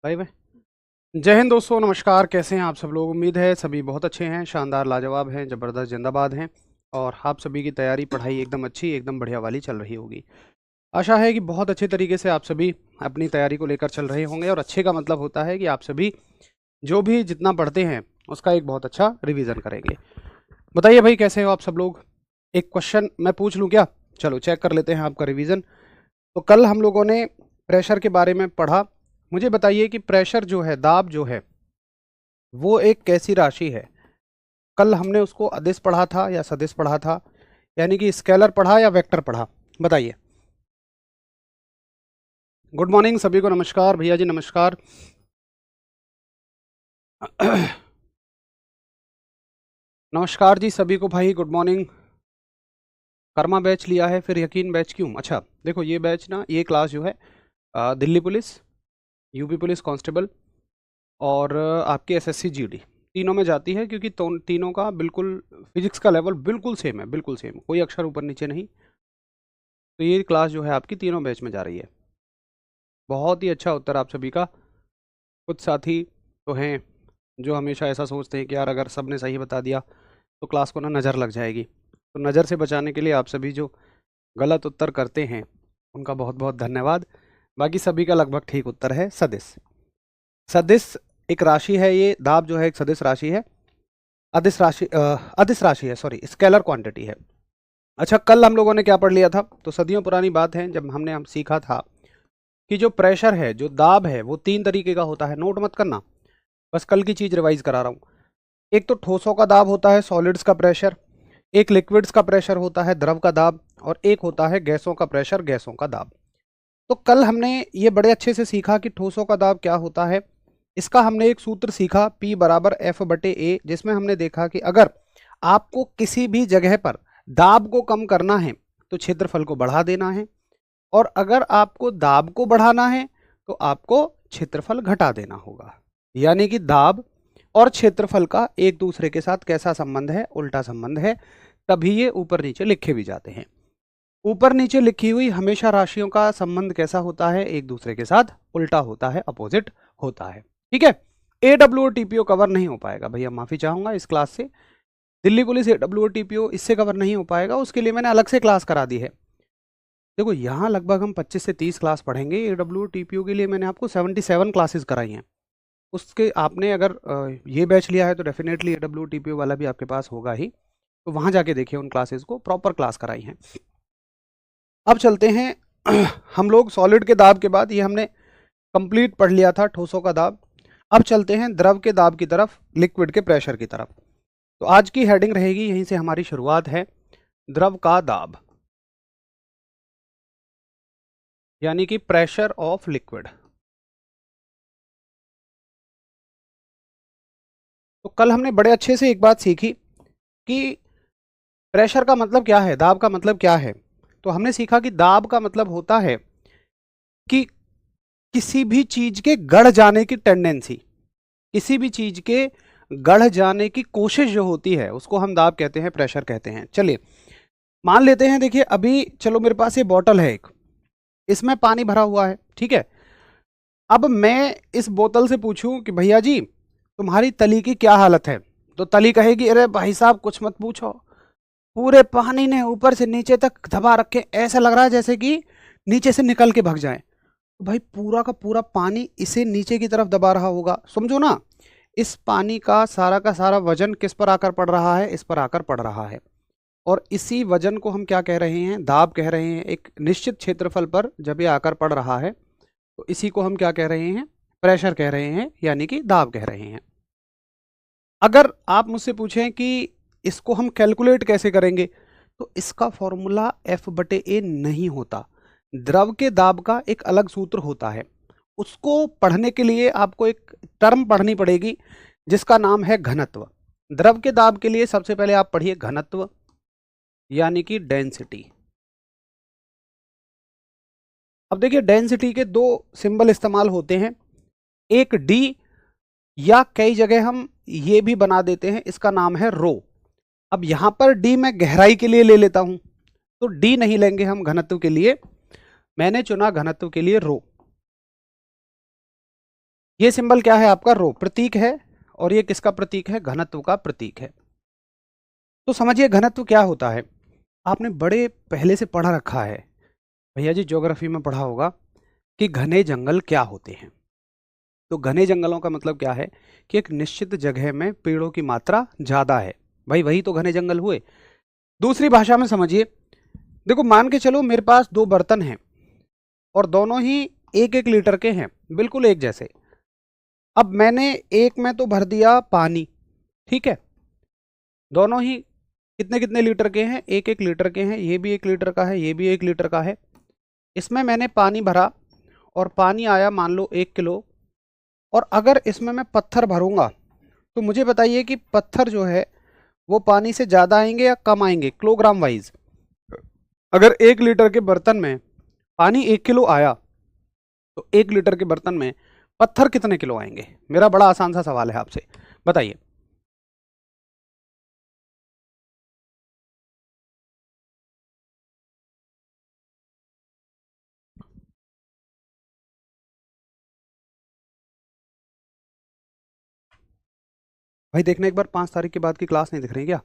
भाई भाई जय हिंद दोस्तों, नमस्कार। कैसे हैं आप सब लोग? उम्मीद है सभी बहुत अच्छे हैं, शानदार, लाजवाब हैं, ज़बरदस्त, जिंदाबाद हैं। और आप सभी की तैयारी पढ़ाई एकदम अच्छी, एकदम बढ़िया वाली चल रही होगी। आशा है कि बहुत अच्छे तरीके से आप सभी अपनी तैयारी को लेकर चल रहे होंगे। और अच्छे का मतलब होता है कि आप सभी जो भी जितना पढ़ते हैं उसका एक बहुत अच्छा रिवीजन करेंगे। बताइए भाई, कैसे हो आप सब लोग? एक क्वेश्चन मैं पूछ लूँ क्या? चलो चेक कर लेते हैं आपका रिवीजन। तो कल हम लोगों ने प्रेशर के बारे में पढ़ा। मुझे बताइए कि प्रेशर जो है, दाब जो है, वो एक कैसी राशि है? कल हमने उसको अदिश पढ़ा था या सदिश पढ़ा था, यानी कि स्केलर पढ़ा या वेक्टर पढ़ा? बताइए। गुड मॉर्निंग सभी को, नमस्कार भैया जी, नमस्कार। नमस्कार जी सभी को भाई, गुड मॉर्निंग। कर्मा बैच लिया है, फिर यकीन बैच क्यों? अच्छा देखो, ये बैच ना, ये क्लास जो है Delhi police, UP police constable और आपकी एसएससी जीडी तीनों में जाती है, क्योंकि तीनों का बिल्कुल फिजिक्स का लेवल बिल्कुल सेम है, बिल्कुल सेम, कोई अक्षर ऊपर नीचे नहीं। तो ये क्लास जो है आपकी तीनों बैच में जा रही है। बहुत ही अच्छा उत्तर आप सभी का। कुछ साथी तो हैं जो हमेशा ऐसा सोचते हैं कि यार अगर सबने सही बता दिया तो क्लास को ना नज़र लग जाएगी। तो नज़र से बचाने के लिए आप सभी जो गलत उत्तर करते हैं उनका बहुत बहुत धन्यवाद। बाकी सभी का लगभग ठीक उत्तर है सदिश। सदिश एक राशि है, ये दाब जो है एक सदिश राशि है। अदिश राशि है, सॉरी, स्केलर क्वांटिटी है। अच्छा, कल हम लोगों ने क्या पढ़ लिया था? तो सदियों पुरानी बात है, जब हम सीखा था कि जो प्रेशर है, जो दाब है, वो तीन तरीके का होता है। नोट मत करना, बस कल की चीज रिवाइज करा रहा हूँ। एक तो ठोसों का दाब होता है, सॉलिड्स का प्रेशर। एक लिक्विड्स का प्रेशर होता है, द्रव का दाब। और एक होता है गैसों का प्रेशर, गैसों का दाब। तो कल हमने ये बड़े अच्छे से सीखा कि ठोसों का दाब क्या होता है। इसका हमने एक सूत्र सीखा, P बराबर F/A, जिसमें हमने देखा कि अगर आपको किसी भी जगह पर दाब को कम करना है तो क्षेत्रफल को बढ़ा देना है, और अगर आपको दाब को बढ़ाना है तो आपको क्षेत्रफल घटा देना होगा। यानी कि दाब और क्षेत्रफल का एक दूसरे के साथ कैसा संबंध है? उल्टा संबंध है। तभी ये ऊपर नीचे लिखे भी जाते हैं। ऊपर नीचे लिखी हुई हमेशा राशियों का संबंध कैसा होता है? एक दूसरे के साथ उल्टा होता है, अपोजिट होता है। ठीक है। एडब्ल्यू टीपीओ कवर नहीं हो पाएगा भैया, माफी चाहूंगा इस क्लास से। दिल्ली पुलिस एडब्ल्यू टीपीओ इससे कवर नहीं हो पाएगा, उसके लिए मैंने अलग से क्लास करा दी है। देखो, यहाँ लगभग हम 25 से 30 क्लास पढ़ेंगे। एडब्ल्यू टीपीओ के लिए मैंने आपको 77 क्लासेस कराई हैं। उसके आपने अगर ये बैच लिया है तो डेफिनेटली एडब्ल्यू टीपीओ वाला भी आपके पास होगा ही। तो वहाँ जाके देखिए, उन क्लासेस को प्रॉपर क्लास कराई हैं। अब चलते हैं हम लोग सॉलिड के दाब के बाद, ये हमने कंप्लीट पढ़ लिया था ठोसों का दाब। अब चलते हैं द्रव के दाब की तरफ, लिक्विड के प्रेशर की तरफ। तो आज की हेडिंग रहेगी, यहीं से हमारी शुरुआत है, द्रव का दाब, यानी कि प्रेशर ऑफ लिक्विड। तो कल हमने बड़े अच्छे से एक बात सीखी कि प्रेशर का मतलब क्या है, दाब का मतलब क्या है। तो हमने सीखा कि दाब का मतलब होता है कि किसी भी चीज के गढ़ जाने की टेंडेंसी, किसी भी चीज के गढ़ जाने की कोशिश जो होती है उसको हम दाब कहते हैं, प्रेशर कहते हैं। चलिए मान लेते हैं, देखिए अभी चलो मेरे पास ये बॉटल है एक, इसमें पानी भरा हुआ है, ठीक है। अब मैं इस बोतल से पूछूं कि भैया जी तुम्हारी तली की क्या हालत है, तो तली कहेगी अरे भाई साहब कुछ मत पूछो, पूरे पानी ने ऊपर से नीचे तक दबा रखे, ऐसा लग रहा है जैसे कि नीचे से निकल के भाग जाए। तो भाई पूरा का पूरा पानी इसे नीचे की तरफ दबा रहा होगा, समझो ना। इस पानी का सारा वजन किस पर आकर पड़ रहा है? इस पर आकर पड़ रहा है। और इसी वजन को हम क्या कह रहे हैं? दाब कह रहे हैं। एक निश्चित क्षेत्रफल पर जब ये आकर पड़ रहा है तो इसी को हम क्या कह रहे हैं? प्रेशर कह रहे हैं, यानी कि दाब कह रहे हैं। अगर आप मुझसे पूछें कि इसको हम कैलकुलेट कैसे करेंगे, तो इसका फॉर्मूला F/A नहीं होता। द्रव के दाब का एक अलग सूत्र होता है। उसको पढ़ने के लिए आपको एक टर्म पढ़नी पड़ेगी जिसका नाम है घनत्व। द्रव के दाब के लिए सबसे पहले आप पढ़िए घनत्व, यानी कि डेंसिटी। अब देखिए, डेंसिटी के दो सिंबल इस्तेमाल होते हैं, एक डी, या कई जगह हम ये भी बना देते हैं, इसका नाम है रो। अब यहां पर डी मैं गहराई के लिए ले लेता हूं, तो डी नहीं लेंगे हम घनत्व के लिए, मैंने चुना घनत्व के लिए रो। ये सिंबल क्या है आपका, रो प्रतीक है, और ये किसका प्रतीक है, घनत्व का प्रतीक है। तो समझिए घनत्व क्या होता है, आपने बड़े पहले से पढ़ा रखा है, भैया जी ज्योग्राफी में पढ़ा होगा कि घने जंगल क्या होते हैं। तो घने जंगलों का मतलब क्या है कि एक निश्चित जगह में पेड़ों की मात्रा ज्यादा है, भाई वही तो घने जंगल हुए। दूसरी भाषा में समझिए, देखो मान के चलो मेरे पास दो बर्तन हैं और दोनों ही 1-1 लीटर के हैं, बिल्कुल एक जैसे। अब मैंने एक में तो भर दिया पानी, ठीक है, दोनों ही कितने कितने लीटर के हैं, 1-1 लीटर के हैं, ये भी 1 लीटर का है, ये भी 1 लीटर का है। इसमें मैंने पानी भरा और पानी आया मान लो 1 किलो, और अगर इसमें मैं पत्थर भरूंगा तो मुझे बताइए कि पत्थर जो है वो पानी से ज़्यादा आएंगे या कम आएंगे किलोग्राम वाइज। अगर 1 लीटर के बर्तन में पानी 1 किलो आया तो 1 लीटर के बर्तन में पत्थर कितने किलो आएंगे, मेरा बड़ा आसान सा सवाल है आपसे, बताइए। भाई देखना एक बार, 5 तारीख के बाद की क्लास नहीं दिख रही क्या?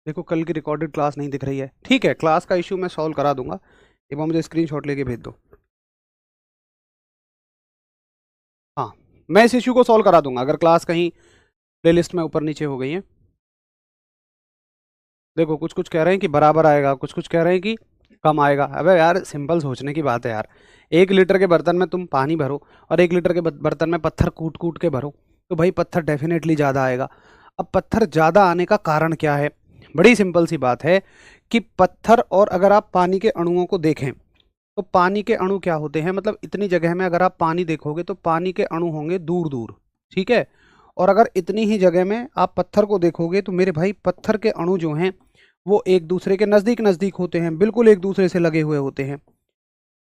देखो कल की रिकॉर्डेड क्लास नहीं दिख रही है, ठीक है, क्लास का इशू मैं सॉल्व करा दूंगा, एक बार मुझे स्क्रीनशॉट लेके भेज दो। हाँ, मैं इस इशू को सॉल्व करा दूंगा अगर क्लास कहीं प्लेलिस्ट में ऊपर नीचे हो गई है। देखो कुछ कुछ कह रहे हैं कि बराबर आएगा, कुछ कुछ कह रहे हैं कि कम आएगा। अबे यार सिंपल सोचने की बात है यार, 1 लीटर के बर्तन में तुम पानी भरो और 1 लीटर के बर्तन में पत्थर कूट कूट के भरो, तो भाई पत्थर डेफिनेटली ज़्यादा आएगा। अब पत्थर ज़्यादा आने का कारण क्या है, बड़ी सिंपल सी बात है कि पत्थर, और अगर आप पानी के अणुओं को देखें तो पानी के अणु क्या होते हैं, मतलब इतनी जगह में अगर आप पानी देखोगे तो पानी के अणु होंगे दूर दूर, ठीक है, और अगर इतनी ही जगह में आप पत्थर को देखोगे तो मेरे भाई पत्थर के अणु जो हैं वो एक दूसरे के नज़दीक नज़दीक होते हैं, बिल्कुल एक दूसरे से लगे हुए होते हैं।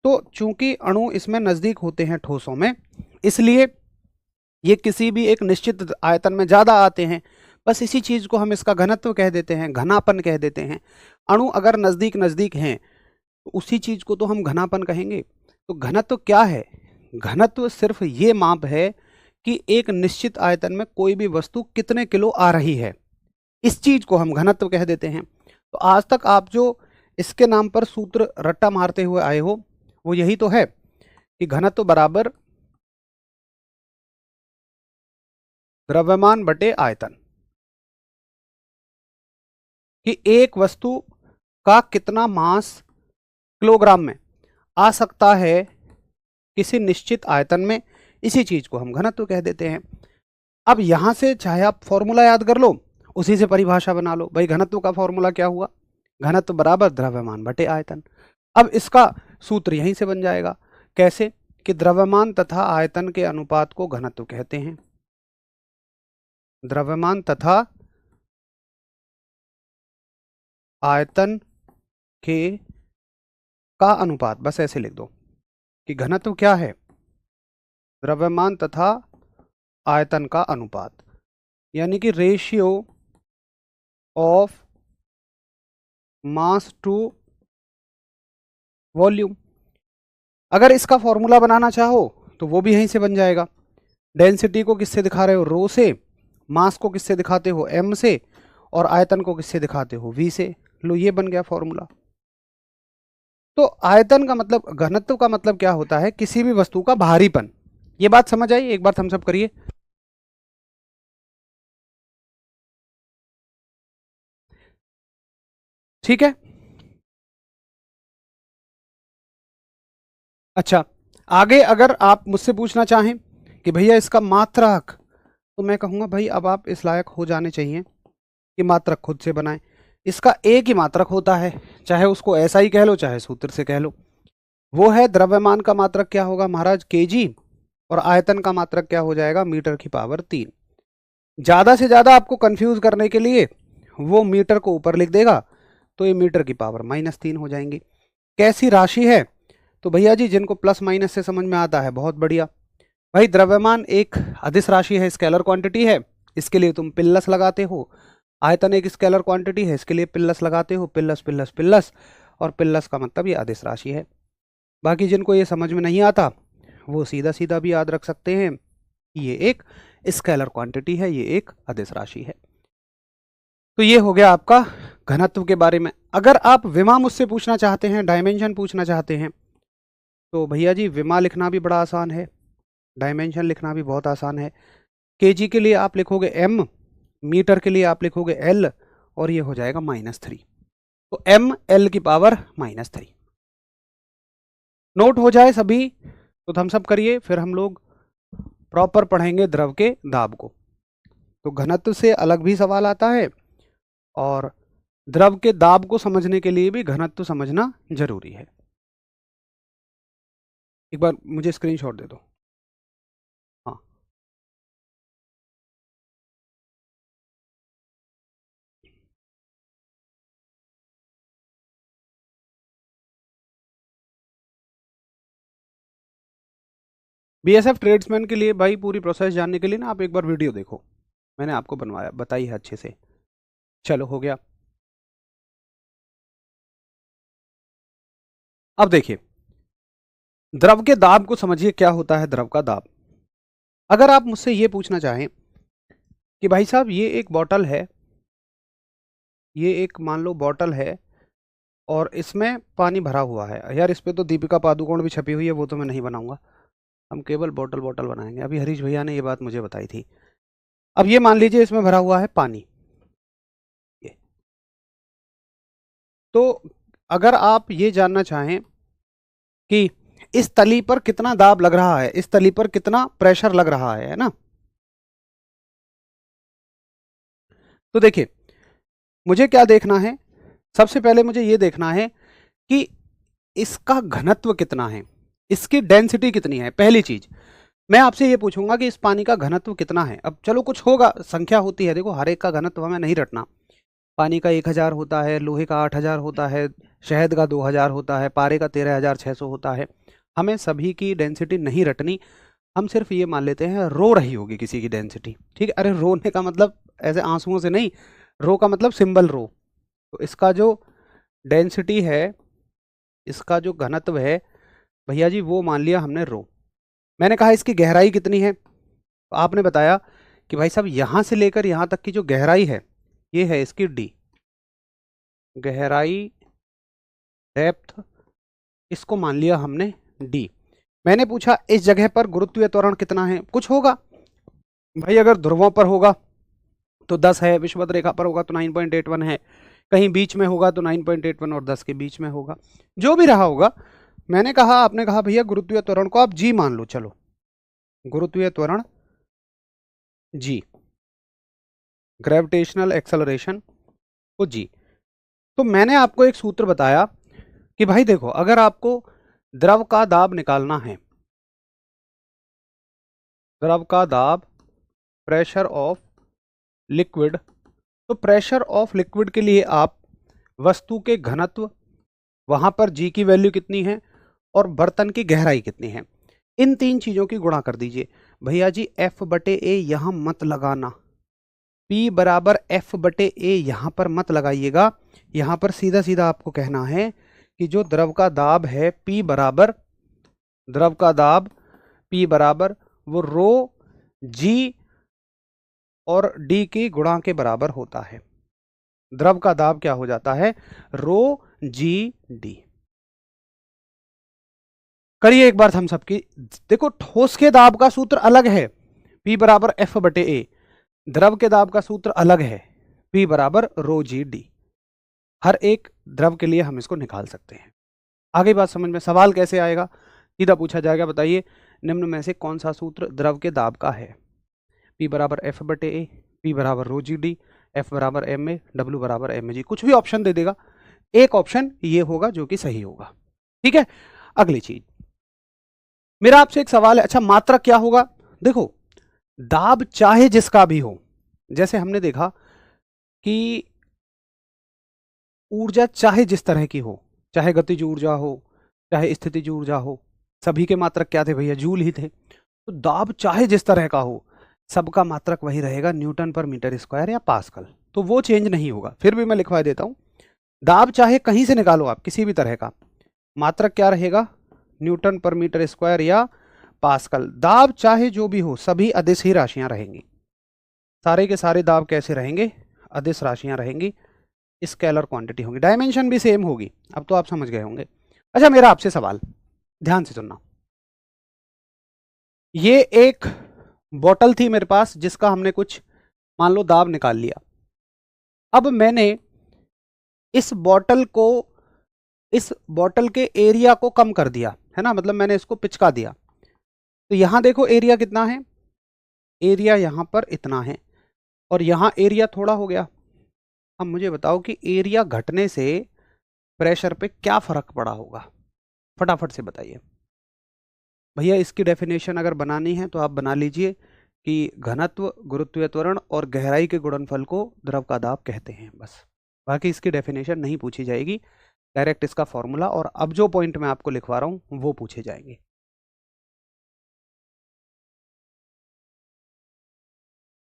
तो चूंकि अणु इसमें नज़दीक होते हैं ठोसों में, इसलिए ये किसी भी एक निश्चित आयतन में ज़्यादा आते हैं। बस इसी चीज़ को हम इसका घनत्व कह देते हैं, घनापन कह देते हैं। अणु अगर नज़दीक नज़दीक हैं तो उसी चीज़ को तो हम घनापन कहेंगे। तो घनत्व क्या है, घनत्व सिर्फ ये माप है कि एक निश्चित आयतन में कोई भी वस्तु कितने किलो आ रही है, इस चीज़ को हम घनत्व कह देते हैं। तो आज तक आप जो इसके नाम पर सूत्र रट्टा मारते हुए आए हो वो यही तो है कि घनत्व बराबर द्रव्यमान बटे आयतन, कि एक वस्तु का कितना मास किलोग्राम में आ सकता है किसी निश्चित आयतन में, इसी चीज को हम घनत्व कह देते हैं। अब यहां से चाहे आप फॉर्मूला याद कर लो, उसी से परिभाषा बना लो, भाई घनत्व का फॉर्मूला क्या हुआ, घनत्व बराबर द्रव्यमान बटे आयतन। अब इसका सूत्र यहीं से बन जाएगा, कैसे, कि द्रव्यमान तथा आयतन के अनुपात को घनत्व कहते हैं। द्रव्यमान तथा आयतन के का अनुपात, बस ऐसे लिख दो कि घनत्व क्या है, द्रव्यमान तथा आयतन का अनुपात, यानी कि ratio of mass to volume. अगर इसका फॉर्मूला बनाना चाहो तो वो भी यहीं से बन जाएगा। डेंसिटी को किससे दिखा रहे हो, रो से, मास को किससे दिखाते हो, एम से, और आयतन को किससे दिखाते हो, वी से। लो ये बन गया फॉर्मूला। तो आयतन का मतलब, घनत्व का मतलब क्या होता है, किसी भी वस्तु का भारीपन। ये बात समझ आई, एक बार थम्स अप करिए। ठीक है, अच्छा आगे अगर आप मुझसे पूछना चाहें कि भैया इसका मात्रक, तो मैं कहूँगा भाई अब आप इस लायक हो जाने चाहिए कि मात्रक खुद से बनाएं। इसका एक ही मात्रक होता है, चाहे उसको ऐसा ही कह लो चाहे सूत्र से कह लो, वो है द्रव्यमान का मात्रक क्या होगा महाराज, केजी, और आयतन का मात्रक क्या हो जाएगा, मीटर की पावर 3। ज़्यादा से ज़्यादा आपको कंफ्यूज करने के लिए वो मीटर को ऊपर लिख देगा तो ये मीटर की पावर -3 हो जाएंगी। कैसी राशि है, तो भैया जी जिनको प्लस माइनस से समझ में आता है बहुत बढ़िया। भाई द्रव्यमान एक अदिश राशि है, स्केलर क्वांटिटी है, इसके लिए तुम पिल्लस लगाते हो। आयतन एक स्केलर क्वांटिटी है, इसके लिए पिल्लस लगाते हो, पिल्लस पिल्लस पिल्लस, और पिल्लस का मतलब ये अदिश राशि है। बाकी जिनको ये समझ में नहीं आता वो सीधा सीधा भी याद रख सकते हैं कि ये एक स्केलर क्वांटिटी है, ये एक अदिश राशि है। तो ये हो गया आपका घनत्व के बारे में। अगर आप विमा मुझसे पूछना चाहते हैं, डायमेंशन पूछना चाहते हैं, तो भैया जी विमा लिखना भी बड़ा आसान है, डायमेंशन लिखना भी बहुत आसान है। केजी के लिए आप लिखोगे m, मीटर के लिए आप लिखोगे l, और ये हो जाएगा -3। तो m l की पावर -3। नोट हो जाए सभी तो थम्स अप करिए, फिर हम लोग प्रॉपर पढ़ेंगे द्रव के दाब को। तो घनत्व से अलग भी सवाल आता है, और द्रव के दाब को समझने के लिए भी घनत्व समझना जरूरी है। एक बार मुझे स्क्रीनशॉट दे दो। हाँ, बीएसएफ ट्रेड्समैन के लिए भाई पूरी प्रोसेस जानने के लिए ना आप एक बार वीडियो देखो, मैंने आपको बनवाया बताई है अच्छे से। चलो हो गया। अब देखिए द्रव के दाब को समझिए, क्या होता है द्रव का दाब। अगर आप मुझसे ये पूछना चाहें कि भाई साहब ये एक बॉटल है, ये एक मान लो बॉटल है और इसमें पानी भरा हुआ है। यार इस पे तो दीपिका पादुकोण भी छपी हुई है, वो तो मैं नहीं बनाऊंगा, हम केवल बॉटल बॉटल बनाएंगे। अभी हरीश भैया ने ये बात मुझे बताई थी। अब ये मान लीजिए इसमें भरा हुआ है पानी, ये। तो अगर आप ये जानना चाहें कि इस तली पर कितना दाब लग रहा है, इस तली पर कितना प्रेशर लग रहा है ना, तो देखिए मुझे क्या देखना है, सबसे पहले मुझे ये देखना है कि इसका घनत्व कितना है, इसकी डेंसिटी कितनी है। पहली चीज मैं आपसे ये पूछूंगा कि इस पानी का घनत्व कितना है। अब चलो कुछ होगा, संख्या होती है, देखो हर एक का घनत्व हमें नहीं रटना। पानी का 1000 होता है, लोहे का 8000 होता है, शहद का 2000 होता है, पारे का 13600 होता है। हमें सभी की डेंसिटी नहीं रटनी, हम सिर्फ ये मान लेते हैं रो रही होगी किसी की डेंसिटी, ठीक है। अरे रोने का मतलब ऐसे आंसुओं से नहीं, रो का मतलब सिंबल रो। तो इसका जो डेंसिटी है, इसका जो घनत्व है भैया जी, वो मान लिया हमने रो। मैंने कहा इसकी गहराई कितनी है, तो आपने बताया कि भाई साहब यहाँ से लेकर यहाँ तक की जो गहराई है ये है इसकी डी, गहराई डेप्थ, इसको मान लिया हमने डी। मैंने पूछा इस जगह पर गुरुत्वीय त्वरण कितना है, कुछ होगा भाई। अगर ध्रुवों पर होगा तो 10 है, विषुवत रेखा पर होगा तो 9.81 है, कहीं बीच में होगा तो 9.81 और 10 के बीच में होगा, जो भी रहा होगा। मैंने कहा, आपने कहा भैया गुरुत्वीय त्वरण को आप जी मान लो, चलो गुरुत्वीय त्वरण जी, ग्रेविटेशनल एक्सेलरेशन को जी। तो मैंने आपको एक सूत्र बताया कि भाई देखो अगर आपको द्रव का दाब निकालना है, द्रव का दाब, प्रेशर ऑफ लिक्विड, तो प्रेशर ऑफ लिक्विड के लिए आप वस्तु के घनत्व, वहां पर जी की वैल्यू कितनी है और बर्तन की गहराई कितनी है, इन तीन चीजों की गुणा कर दीजिए। भैया जी F/A यहां मत लगाना, P बराबर F/A यहां पर मत लगाइएगा। यहां पर सीधा सीधा आपको कहना है कि जो द्रव का दाब है P बराबर, द्रव का दाब P बराबर वो रो जी और डी की गुणा के बराबर होता है। द्रव का दाब क्या हो जाता है, रो जी डी। करिए एक बार हम सबकी, देखो ठोस के दाब का सूत्र अलग है, P बराबर F/A, द्रव के दाब का सूत्र अलग है, P बराबर रो जी डी। हर एक द्रव के लिए हम इसको निकाल सकते हैं। आगे बात समझ में, सवाल कैसे आएगा, सीधा पूछा जाएगा बताइए निम्न में से कौन सा सूत्र द्रव के दाब का है। P बराबर F/A, P बराबर रो जी डी, F बराबर ma, W बराबर mg, कुछ भी ऑप्शन दे देगा, एक ऑप्शन ये होगा जो कि सही होगा। ठीक है, अगली चीज मेरा आपसे एक सवाल है, अच्छा मात्रक क्या होगा। देखो दाब चाहे जिसका भी हो, जैसे हमने देखा कि ऊर्जा चाहे जिस तरह की हो, चाहे गतिज ऊर्जा हो चाहे स्थितिज ऊर्जा हो, सभी के मात्रक क्या थे भैया, जूल ही थे। तो दाब चाहे जिस तरह का हो, सबका मात्रक वही रहेगा, न्यूटन पर मीटर स्क्वायर या पास्कल, तो वो चेंज नहीं होगा। फिर भी मैं लिखवा देता हूं, दाब चाहे कहीं से निकालो आप, किसी भी तरह का, मात्रक क्या रहेगा, न्यूटन पर मीटर स्क्वायर या पास्कल। दाब चाहे जो भी हो सभी अदिश ही राशियां रहेंगी, सारे के सारे दाब कैसे रहेंगे, अदिश राशियां रहेंगी, स्केलर क्वांटिटी होंगी, डायमेंशन भी सेम होगी। अब तो आप समझ गए होंगे। अच्छा मेरा आपसे सवाल, ध्यान से सुनना। ये एक बोतल थी मेरे पास जिसका हमने कुछ मान लो दाब निकाल लिया। अब मैंने इस बोतल के एरिया को कम कर दिया है ना, मतलब मैंने इसको पिचका दिया। तो यहां देखो एरिया कितना है, एरिया यहां पर इतना है और यहां एरिया थोड़ा हो गया। अब मुझे बताओ कि एरिया घटने से प्रेशर पे क्या फर्क पड़ा होगा, फटाफट से बताइए भैया। इसकी डेफिनेशन अगर बनानी है तो आप बना लीजिए कि घनत्व, गुरुत्वीय त्वरण और गहराई के गुणनफल को द्रव का दाब कहते हैं, बस। बाकी इसकी डेफिनेशन नहीं पूछी जाएगी, डायरेक्ट इसका फॉर्मूला और अब जो पॉइंट मैं आपको लिखवा रहा हूं वो पूछे जाएंगे।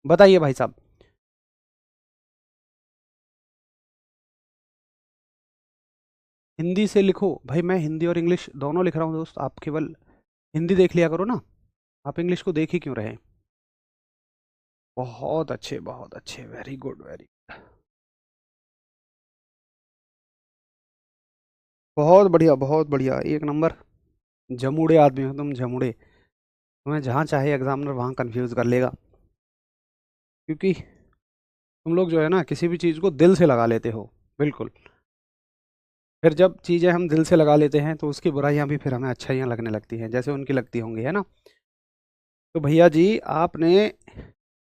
बताइए भाई साहब। हिंदी से लिखो भाई, मैं हिंदी और इंग्लिश दोनों लिख रहा हूँ दोस्त, आप केवल हिंदी देख लिया करो ना, आप इंग्लिश को देख ही क्यों रहे हैं। बहुत अच्छे, बहुत अच्छे, वेरी गुड, वेरी गुड, बहुत बढ़िया, बहुत बढ़िया, एक नंबर। जमुड़े आदमी हो तुम, जमुड़े। तुम्हें जहाँ चाहे एग्जामिनर वहाँ कंफ्यूज कर लेगा, क्योंकि तुम लोग जो है ना किसी भी चीज़ को दिल से लगा लेते हो, बिल्कुल। फिर जब चीज़ें हम दिल से लगा लेते हैं तो उसकी बुराइयाँ भी फिर हमें अच्छाइयाँ लगने लगती हैं, जैसे उनकी लगती होंगी, है ना। तो भैया जी आपने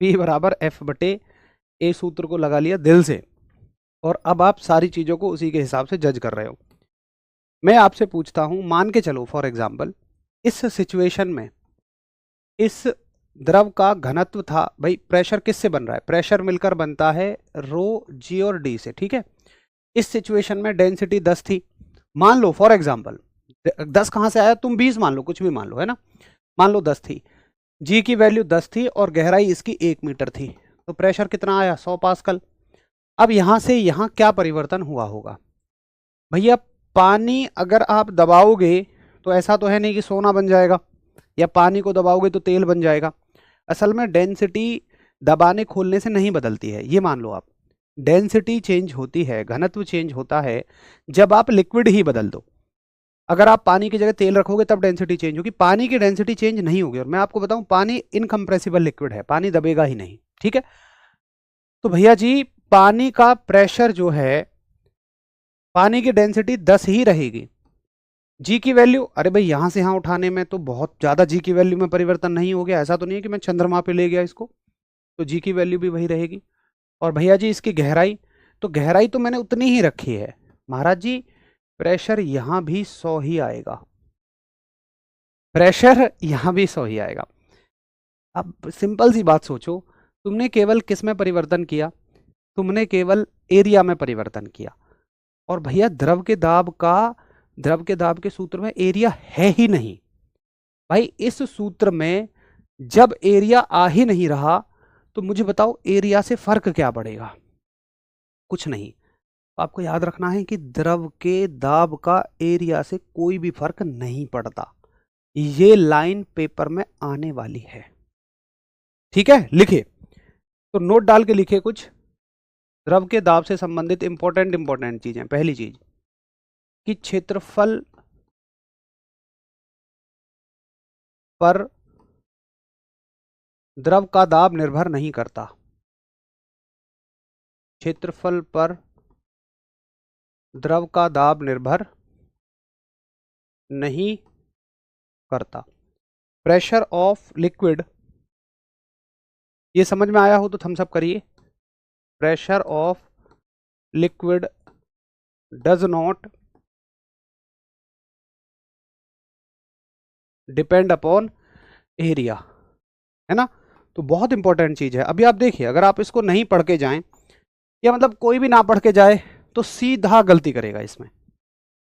P बराबर F/A सूत्र को लगा लिया दिल से, और अब आप सारी चीज़ों को उसी के हिसाब से जज कर रहे हो। मैं आपसे पूछता हूँ, मान के चलो फॉर एग्जाम्पल इस सिचुएशन में इस द्रव का घनत्व था, भाई प्रेशर किससे बन रहा है, प्रेशर मिलकर बनता है रो जी और डी से, ठीक है। इस सिचुएशन में डेंसिटी 10 थी, मान लो फॉर एग्जाम्पल 10 कहां से आया, तुम 20 मान लो, कुछ भी मान लो, है ना। मान लो 10 थी, जी की वैल्यू 10 थी और गहराई इसकी 1 मीटर थी, तो प्रेशर कितना आया, 100 पास्कल। अब यहां से यहां क्या परिवर्तन हुआ होगा भैया, पानी अगर आप दबाओगे तो ऐसा तो है नहीं कि सोना बन जाएगा, या पानी को दबाओगे तो तेल बन जाएगा। असल में डेंसिटी दबाने खोलने से नहीं बदलती है, ये मान लो आप। डेंसिटी चेंज होती है, घनत्व चेंज होता है जब आप लिक्विड ही बदल दो। अगर आप पानी की जगह तेल रखोगे तब डेंसिटी चेंज होगी, पानी की डेंसिटी चेंज नहीं होगी। और मैं आपको बताऊं पानी इनकम्प्रेसिबल लिक्विड है, पानी दबेगा ही नहीं, ठीक है। तो भैया जी पानी का प्रेशर जो है, पानी की डेंसिटी 10 ही रहेगी। जी की वैल्यू, अरे भाई यहां से यहां उठाने में तो बहुत ज्यादा जी की वैल्यू में परिवर्तन नहीं हो गया, ऐसा तो नहीं है कि मैं चंद्रमा पे ले गया इसको, तो जी की वैल्यू भी वही रहेगी। और भैया जी इसकी गहराई, तो गहराई तो मैंने उतनी ही रखी है महाराज जी, प्रेशर यहां भी 100 ही आएगा, प्रेशर यहां भी 100 ही आएगा। अब सिंपल सी बात सोचो, तुमने केवल किस में परिवर्तन किया, तुमने केवल एरिया में परिवर्तन किया। और भैया द्रव के दाब के सूत्र में एरिया है ही नहीं भाई। इस सूत्र में जब एरिया आ ही नहीं रहा तो मुझे बताओ एरिया से फर्क क्या पड़ेगा, कुछ नहीं। आपको याद रखना है कि द्रव के दाब का एरिया से कोई भी फर्क नहीं पड़ता, ये लाइन पेपर में आने वाली है, ठीक है। लिखिए, तो नोट डाल के लिखिए कुछ द्रव के दाब से संबंधित इंपॉर्टेंट चीजें। पहली चीज कि क्षेत्रफल पर द्रव का दाब निर्भर नहीं करता, क्षेत्रफल पर द्रव का दाब निर्भर नहीं करता। प्रेशर ऑफ लिक्विड, ये समझ में आया हो तो थम्स अप करिए। Pressure of liquid does not depend upon area, है ना। तो बहुत इंपॉर्टेंट चीज है। अभी आप देखिए, अगर आप इसको नहीं पढ़ के जाएं, या मतलब कोई भी ना पढ़ के जाए तो सीधा गलती करेगा इसमें,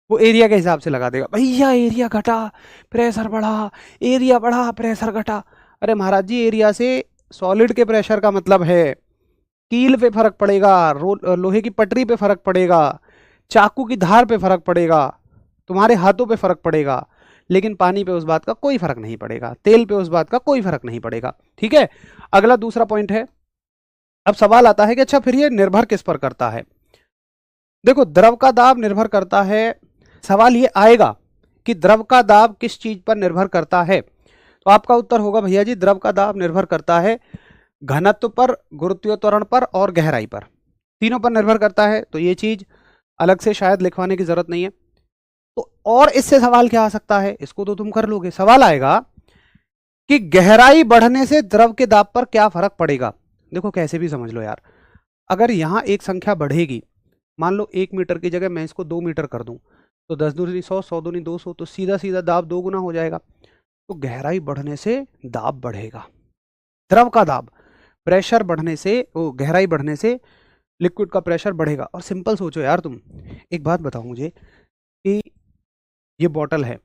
वो एरिया के हिसाब से लगा देगा, भैया एरिया घटा प्रेशर बढ़ा, एरिया बढ़ा प्रेशर घटा। अरे महाराज जी एरिया से सॉलिड के प्रेशर का मतलब है कील पे फर्क पड़ेगा, लोहे की पटरी पे फर्क पड़ेगा, चाकू की धार पे फर्क पड़ेगा, तुम्हारे हाथों पे फर्क पड़ेगा, लेकिन पानी पे उस बात का कोई फर्क नहीं पड़ेगा, तेल पे उस बात का कोई फर्क नहीं पड़ेगा। ठीक है, अगला दूसरा पॉइंट है। अब सवाल आता है कि अच्छा फिर ये निर्भर किस पर करता है। देखो, द्रव का दाब निर्भर करता है, सवाल ये आएगा कि द्रव का दाब किस चीज पर निर्भर करता है, तो आपका उत्तर होगा भैया जी द्रव का दाब निर्भर करता है घनत्व पर, गुरुत्वीय त्वरण पर और गहराई पर, तीनों पर निर्भर करता है। तो ये चीज अलग से शायद लिखवाने की जरूरत नहीं है। तो और इससे सवाल क्या आ सकता है, इसको तो तुम कर लोगे। सवाल आएगा कि गहराई बढ़ने से द्रव के दाब पर क्या फर्क पड़ेगा। देखो कैसे भी समझ लो यार, अगर यहां एक संख्या बढ़ेगी, मान लो 1 मीटर की जगह मैं इसको 2 मीटर कर दूं, तो 10 दूनी 100, 100 दूनी 200, तो सीधा सीधा दाब 2 गुना हो जाएगा। तो गहराई बढ़ने से दाब बढ़ेगा, द्रव का दाब, प्रेशर बढ़ने से, वो गहराई बढ़ने से लिक्विड का प्रेशर बढ़ेगा। और सिंपल सोचो यार तुम, एक बात बताओ मुझे कि ये बॉटल है,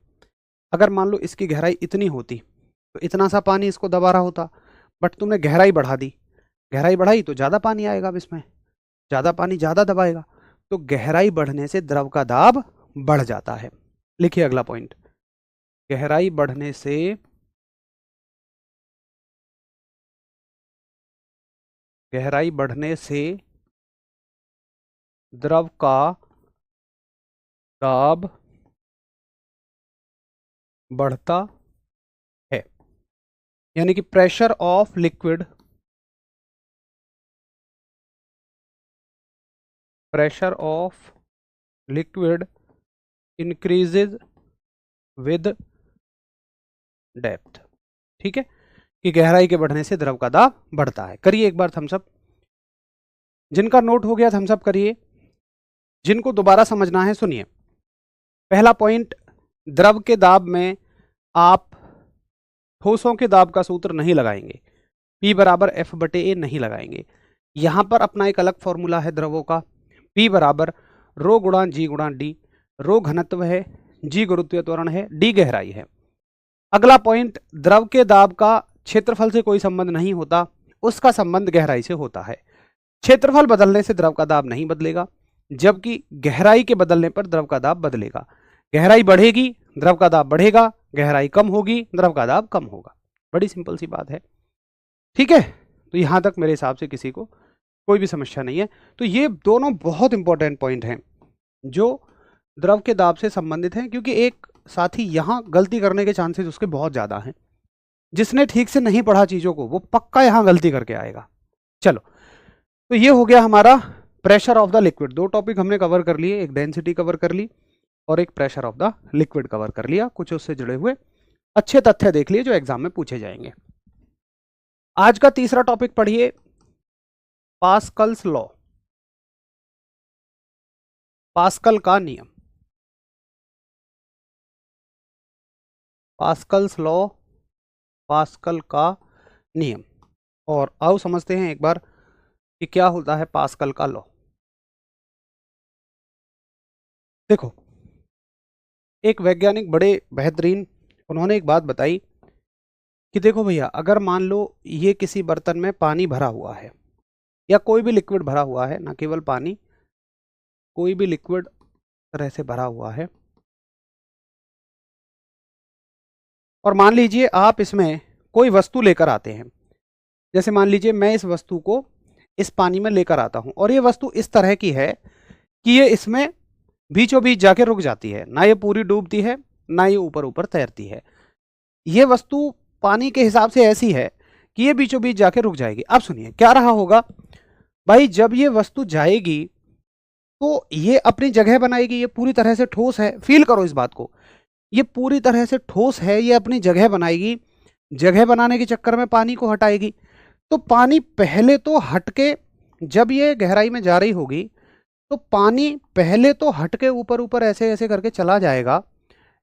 अगर मान लो इसकी गहराई इतनी होती तो इतना सा पानी इसको दबा रहा होता, बट तुमने गहराई बढ़ा दी, गहराई बढ़ाई तो ज़्यादा पानी आएगा अब इसमें, ज़्यादा पानी ज़्यादा दबाएगा, तो गहराई बढ़ने से द्रव का दाब बढ़ जाता है। लिखिए अगला पॉइंट, गहराई बढ़ने से द्रव का दाब बढ़ता है, यानी कि pressure of liquid increases with depth. ठीक है, कि गहराई के बढ़ने से द्रव का दाब बढ़ता है। करिए एक बार थम्स अप, जिनका नोट हो गया थम्स अप करिए, जिनको दोबारा समझना है सुनिए। पहला पॉइंट, द्रव के दाब में आप ठोसों के दाब का सूत्र नहीं लगाएंगे, P बराबर F/A नहीं लगाएंगे। यहां पर अपना एक अलग फॉर्मूला है द्रवों का, P बराबर रो गुणा G गुणा D। रो घनत्व है, G गुरुत्वीय त्वरण है, D गहराई है। अगला पॉइंट, द्रव के दाब का क्षेत्रफल से कोई संबंध नहीं होता, उसका संबंध गहराई से होता है। क्षेत्रफल बदलने से द्रव का दाब नहीं बदलेगा, जबकि गहराई के बदलने पर द्रव का दाब बदलेगा। गहराई बढ़ेगी द्रव का दाब बढ़ेगा, गहराई कम होगी द्रव का दाब कम होगा। बड़ी सिंपल सी बात है। ठीक है, तो यहां तक मेरे हिसाब से किसी को कोई भी समस्या नहीं है। तो ये दोनों बहुत इंपॉर्टेंट पॉइंट हैं जो द्रव के दाब से संबंधित हैं, क्योंकि एक साथी यहां गलती करने के चांसेस उसके बहुत ज्यादा हैं। जिसने ठीक से नहीं पढ़ा चीजों को वो पक्का यहां गलती करके आएगा। चलो, तो ये हो गया हमारा प्रेशर ऑफ द लिक्विड। दो टॉपिक हमने कवर कर लिए, एक डेंसिटी कवर कर ली और एक pressure of the liquid cover कर लिया। कुछ उससे जुड़े हुए अच्छे तथ्य देख लिए जो एग्जाम में पूछे जाएंगे। आज का तीसरा टॉपिक पढ़िए, पास्कल्स लॉ, पास्कल का नियम, पास्कल्स लॉ, पास्कल का नियम। और आओ समझते हैं एक बार कि क्या होता है पास्कल का लॉ। देखो, एक वैज्ञानिक बड़े बेहतरीन, उन्होंने एक बात बताई कि देखो भैया, अगर मान लो ये किसी बर्तन में पानी भरा हुआ है या कोई भी लिक्विड भरा हुआ है, ना केवल पानी, कोई भी लिक्विड तरह से भरा हुआ है, और मान लीजिए आप इसमें कोई वस्तु लेकर आते हैं। जैसे मान लीजिए मैं इस वस्तु को इस पानी में लेकर आता हूं और ये वस्तु इस तरह की है कि ये इसमें बीचों बीच जाके रुक जाती है, ना ये पूरी डूबती है ना ये ऊपर ऊपर तैरती है। ये वस्तु पानी के हिसाब से ऐसी है कि ये बीचों बीच जाके रुक जाएगी। अब सुनिए क्या रहा होगा भाई, जब ये वस्तु जाएगी तो ये अपनी जगह बनाएगी, ये पूरी तरह से ठोस है, फील करो इस बात को, ये पूरी तरह से ठोस है, ये अपनी जगह बनाएगी, जगह बनाने के चक्कर में पानी को हटाएगी। तो पानी पहले तो हटके, जब ये गहराई में जा रही होगी तो पानी पहले तो हटके ऊपर ऊपर ऐसे ऐसे करके चला जाएगा,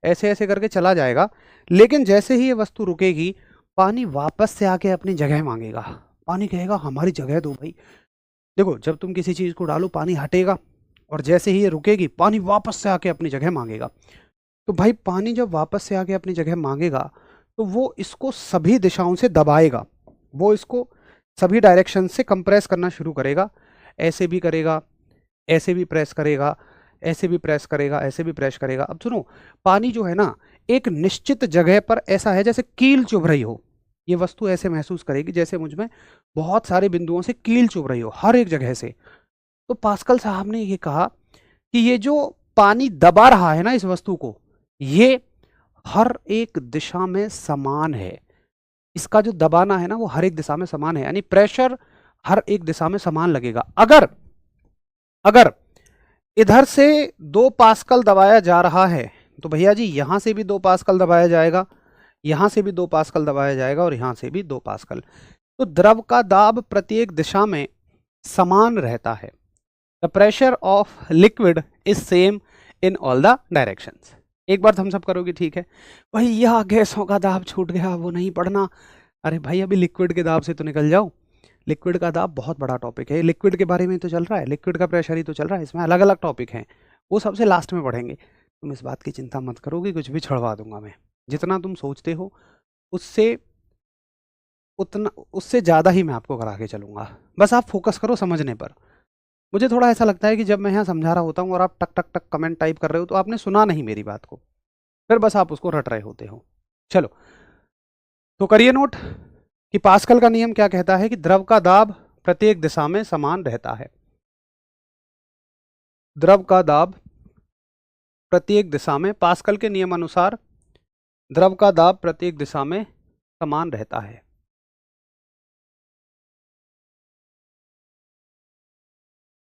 ऐसे ऐसे करके चला जाएगा, लेकिन जैसे ही ये वस्तु रुकेगी पानी वापस से आके अपनी जगह मांगेगा। पानी कहेगा हमारी जगह दो भाई। देखो, जब तुम किसी चीज को डालो पानी हटेगा, और जैसे ही ये रुकेगी पानी वापस से आके अपनी जगह मांगेगा। तो भाई पानी जब वापस से आके अपनी जगह मांगेगा तो वो इसको सभी दिशाओं से दबाएगा, वो इसको सभी डायरेक्शन से कंप्रेस करना शुरू करेगा। ऐसे भी करेगा, ऐसे भी प्रेस करेगा, ऐसे भी प्रेस करेगा, ऐसे भी प्रेस करेगा। अब सुनो, पानी जो है ना एक निश्चित जगह पर ऐसा है जैसे कील चुभ रही हो, ये वस्तु ऐसे महसूस करेगी जैसे मुझ में बहुत सारे बिंदुओं से कील चुभ रही हो हर एक जगह से। तो पास्कल साहब ने ये कहा कि ये जो पानी दबा रहा है ना इस वस्तु को, ये हर एक दिशा में समान है। इसका जो दबाना है ना वो हर एक दिशा में समान है, यानी प्रेशर हर एक दिशा में समान लगेगा। अगर अगर इधर से 2 पास्कल दबाया जा रहा है तो भैया जी यहां से भी 2 पास्कल दबाया जाएगा, यहां से भी 2 पास्कल दबाया जाएगा और यहां से भी 2 पास्कल। तो द्रव का दाब प्रत्येक दिशा में समान रहता है। The pressure of liquid is same in all the directions. एक बार थम्स अप करोगे, ठीक है भाई। यह गैसों का दाब छूट गया, वो नहीं पढ़ना। अरे भाई अभी लिक्विड के दाब से तो निकल जाओ। लिक्विड का दाब बहुत बड़ा टॉपिक है, लिक्विड के बारे में तो चल रहा है, लिक्विड का प्रेशर ही तो चल रहा है, इसमें अलग अलग टॉपिक हैं, वो सबसे लास्ट में पढ़ेंगे। तुम इस बात की चिंता मत करोगे, कुछ भी छुड़वा दूंगा मैं। जितना तुम सोचते हो उससे उतना उससे ज़्यादा ही मैं आपको करा के चलूँगा, बस आप फोकस करो समझने पर। मुझे थोड़ा ऐसा लगता है कि जब मैं यहाँ समझा रहा होता हूँ और आप टक टक टक कमेंट टाइप कर रहे हो तो आपने सुना नहीं मेरी बात को, फिर बस आप उसको रट रहे होते हो। चलो तो करिए नोट कि पास्कल का नियम क्या कहता है कि द्रव का दाब प्रत्येक दिशा में समान रहता है। द्रव का दाब प्रत्येक दिशा में, पास्कल के नियम अनुसार द्रव का दाब प्रत्येक दिशा में समान रहता है।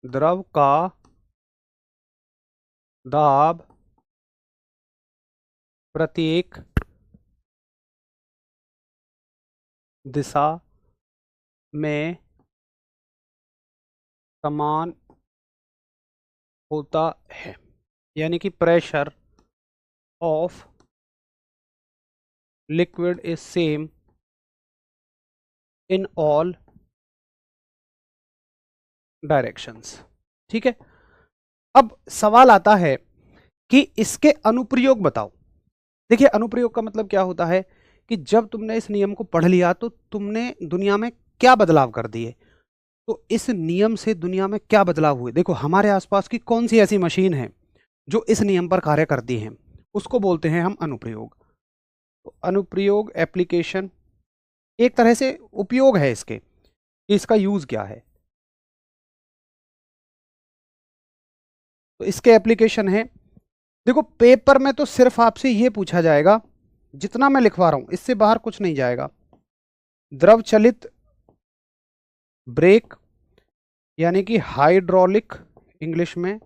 द्रव का दाब प्रत्येक दिशा में समान होता है, यानी कि pressure of liquid is same in all directions. ठीक है, अब सवाल आता है कि इसके अनुप्रयोग बताओ। देखिए अनुप्रयोग का मतलब क्या होता है कि जब तुमने इस नियम को पढ़ लिया तो तुमने दुनिया में क्या बदलाव कर दिए। तो इस नियम से दुनिया में क्या बदलाव हुए, देखो हमारे आसपास की कौन सी ऐसी मशीन है जो इस नियम पर कार्य करती है, उसको बोलते हैं हम अनुप्रयोग। तो अनुप्रयोग एप्लीकेशन एक तरह से उपयोग है इसके, इसका यूज क्या है। तो इसके एप्लीकेशन है, देखो पेपर में तो सिर्फ आपसे ये पूछा जाएगा, जितना मैं लिखवा रहा हूं इससे बाहर कुछ नहीं जाएगा। द्रव चलित ब्रेक यानी कि हाइड्रोलिक, इंग्लिश में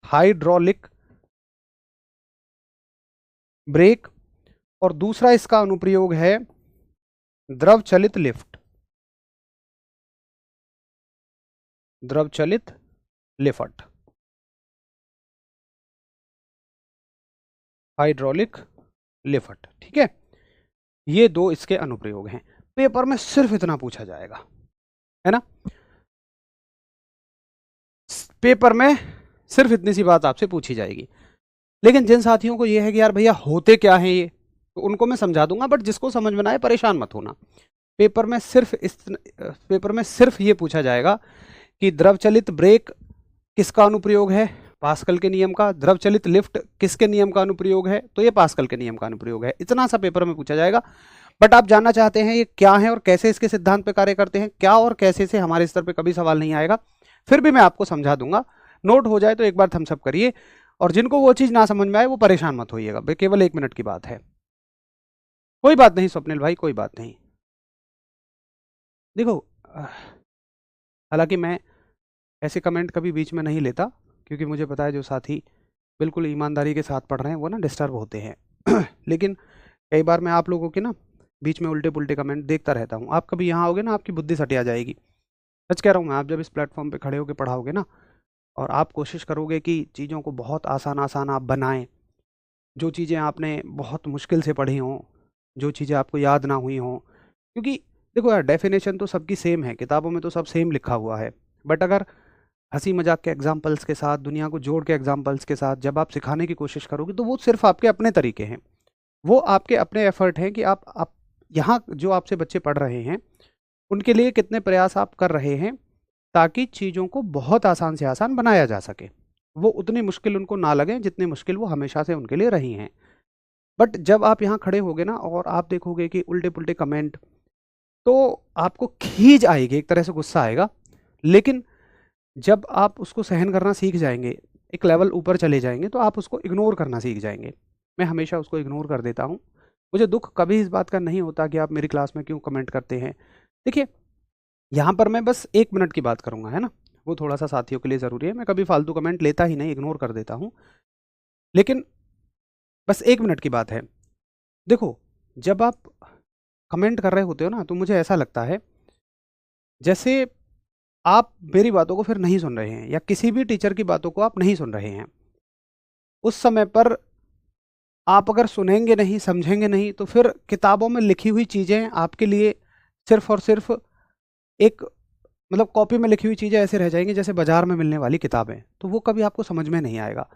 हाइड्रोलिक ब्रेक, और दूसरा इसका अनुप्रयोग है द्रव चलित लिफ्ट। द्रव चलित लिफ्ट, हाइड्रोलिक लिफ्ट, ठीक है। ये 2 इसके अनुप्रयोग हैं। पेपर में सिर्फ इतना पूछा जाएगा, है ना। पेपर में सिर्फ इतनी सी बात आपसे पूछी जाएगी। लेकिन जिन साथियों को ये है कि यार भैया होते क्या हैं ये, तो उनको मैं समझा दूंगा, बट जिसको समझ में ना आए परेशान मत होना। पेपर में सिर्फ ये पूछा जाएगा कि द्रव चलित ब्रेक किसका अनुप्रयोग है, पास्कल के नियम का। द्रव चलित लिफ्ट किसके नियम का अनुप्रयोग है, तो ये पास्कल के नियम का अनुप्रयोग है। इतना सा पेपर में पूछा जाएगा। बट आप जानना चाहते हैं ये क्या है और कैसे इसके सिद्धांत पे कार्य करते हैं, क्या और कैसे से हमारे स्तर पे कभी सवाल नहीं आएगा, फिर भी मैं आपको समझा दूंगा। नोट हो जाए तो एक बार थम्स अप करिए, और जिनको वो चीज़ ना समझ में आए वो परेशान मत होइएगा, केवल 1 मिनट की बात है। कोई बात नहीं स्वप्निल भाई, कोई बात नहीं। देखो हालांकि मैं ऐसे कमेंट कभी बीच में नहीं लेता, क्योंकि मुझे पता है जो साथी बिल्कुल ईमानदारी के साथ पढ़ रहे हैं वो ना डिस्टर्ब होते हैं लेकिन कई बार मैं आप लोगों के ना बीच में उल्टे पुल्टे कमेंट देखता रहता हूँ। आप कभी यहाँ आओगे ना आपकी बुद्धि सटिया जाएगी, सच कह रहा हूँ मैं। आप जब इस प्लेटफॉर्म पे खड़े होकर पढ़ाओगे ना, और आप कोशिश करोगे कि चीज़ों को बहुत आसान आसान आप बनाएं, जो चीज़ें आपने बहुत मुश्किल से पढ़ी हों, जो चीज़ें आपको याद ना हुई हों, क्योंकि देखो यार डेफिनेशन तो सबकी सेम है, किताबों में तो सब सेम लिखा हुआ है, बट अगर हंसी मजाक के एग्जाम्पल्स के साथ, दुनिया को जोड़ के एग्जाम्पल्स के साथ जब आप सिखाने की कोशिश करोगे तो वो सिर्फ आपके अपने तरीके हैं, वो आपके अपने एफर्ट हैं कि आप यहाँ जो आपसे बच्चे पढ़ रहे हैं उनके लिए कितने प्रयास आप कर रहे हैं ताकि चीज़ों को बहुत आसान से आसान बनाया जा सके। वो उतनी मुश्किल उनको ना लगे जितनी मुश्किल वो हमेशा से उनके लिए रही हैं। बट जब आप यहाँ खड़े होगे ना और आप देखोगे कि उल्टे पुल्टे कमेंट, तो आपको खीज आएगी, एक तरह से गुस्सा आएगा। लेकिन जब आप उसको सहन करना सीख जाएंगे, एक लेवल ऊपर चले जाएंगे, तो आप उसको इग्नोर करना सीख जाएंगे। मैं हमेशा उसको इग्नोर कर देता हूँ। मुझे दुख कभी इस बात का नहीं होता कि आप मेरी क्लास में क्यों कमेंट करते हैं। देखिए, यहाँ पर मैं बस 1 मिनट की बात करूँगा, है ना, वो थोड़ा सा साथियों के लिए ज़रूरी है। मैं कभी फालतू कमेंट लेता ही नहीं, इग्नोर कर देता हूँ। लेकिन बस 1 मिनट की बात है। देखो, जब आप कमेंट कर रहे होते हो ना, तो मुझे ऐसा लगता है जैसे आप मेरी बातों को फिर नहीं सुन रहे हैं, या किसी भी टीचर की बातों को आप नहीं सुन रहे हैं। उस समय पर आप अगर सुनेंगे नहीं, समझेंगे नहीं, तो फिर किताबों में लिखी हुई चीज़ें आपके लिए सिर्फ़ और सिर्फ़ एक, मतलब कॉपी में लिखी हुई चीज़ें ऐसे रह जाएंगी जैसे बाज़ार में मिलने वाली किताबें, तो वो कभी आपको समझ में नहीं आएगा।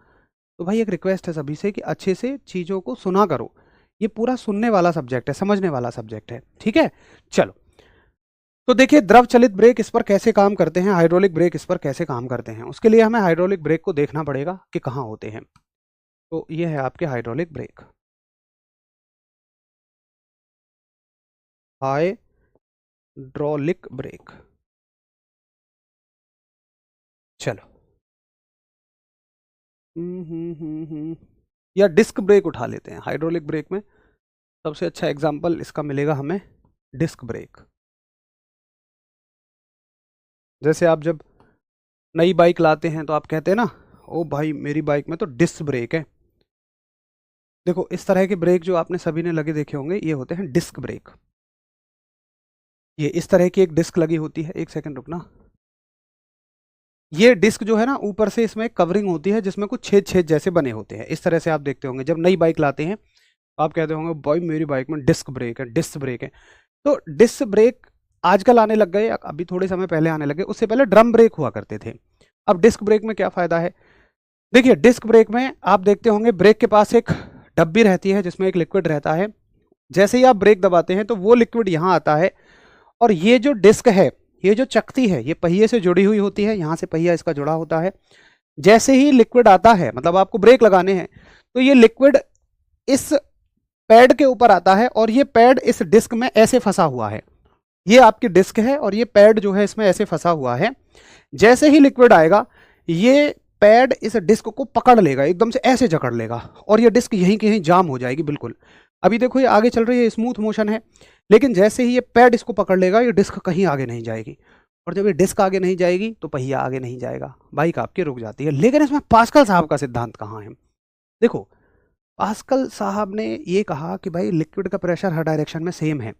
तो भाई एक रिक्वेस्ट है सभी से कि अच्छे से चीज़ों को सुना करो। ये पूरा सुनने वाला सब्जेक्ट है, समझने वाला सब्जेक्ट है, ठीक है? चलो, तो देखिए द्रव चलित ब्रेक इस पर कैसे काम करते हैं, हाइड्रोलिक ब्रेक इस पर कैसे काम करते हैं। उसके लिए हमें हाइड्रोलिक ब्रेक को देखना पड़ेगा कि कहाँ होते हैं। तो ये है आपके हाइड्रोलिक ब्रेक, हाइड्रोलिक ब्रेक। चलो, या डिस्क ब्रेक उठा लेते हैं। हाइड्रोलिक ब्रेक में सबसे अच्छा एग्जाम्पल इसका मिलेगा हमें, डिस्क ब्रेक। जैसे आप जब नई बाइक लाते हैं तो आप कहते हैं ना, ओ भाई मेरी बाइक में तो डिस्क ब्रेक है। देखो, इस तरह के ब्रेक जो आपने सभी ने लगे देखे होंगे, ये होते हैं डिस्क ब्रेक। ये इस तरह की एक डिस्क लगी होती है, एक सेकंड रुकना। ये डिस्क जो है ना, ऊपर से इसमें कवरिंग होती है जिसमें कुछ छेद छेद जैसे बने होते हैं। इस तरह से आप देखते होंगे जब नई बाइक लाते हैं, आप कहते होंगे भाई मेरी बाइक में डिस्क ब्रेक है, डिस्क ब्रेक है। तो डिस्क ब्रेक आजकल आने लग गए, अभी थोड़े समय पहले आने लगे। उससे पहले ड्रम ब्रेक हुआ करते थे। अब डिस्क ब्रेक में क्या फ़ायदा है? देखिए, डिस्क ब्रेक में आप देखते होंगे ब्रेक के पास एक डब्बी रहती है जिसमें एक लिक्विड रहता है। जैसे ही आप ब्रेक दबाते हैं तो वो लिक्विड यहाँ आता है, और ये जो डिस्क है, ये जो चकती है, ये पहिए से जुड़ी हुई होती है। यहाँ से पहिया इसका जुड़ा होता है। जैसे ही लिक्विड आता है, मतलब आपको ब्रेक लगाने हैं, तो ये लिक्विड इस पैड के ऊपर आता है, और ये पैड इस डिस्क में ऐसे फंसा हुआ है। ये आपकी डिस्क है और ये पैड जो है इसमें ऐसे फंसा हुआ है। जैसे ही लिक्विड आएगा, ये पैड इस डिस्क को पकड़ लेगा, एकदम से ऐसे जकड़ लेगा, और ये डिस्क यहीं कहीं जाम हो जाएगी बिल्कुल। अभी देखो ये आगे चल रही है, स्मूथ मोशन है, लेकिन जैसे ही ये पैड इसको पकड़ लेगा, ये डिस्क कहीं आगे नहीं जाएगी। और जब ये डिस्क आगे नहीं जाएगी तो पहिया आगे नहीं जाएगा, बाइक आपकी रुक जाती है। लेकिन इसमें पास्कल साहब का सिद्धांत कहाँ है? देखो, पास्कल साहब ने ये कहा कि भाई लिक्विड का प्रेशर हर डायरेक्शन में सेम है।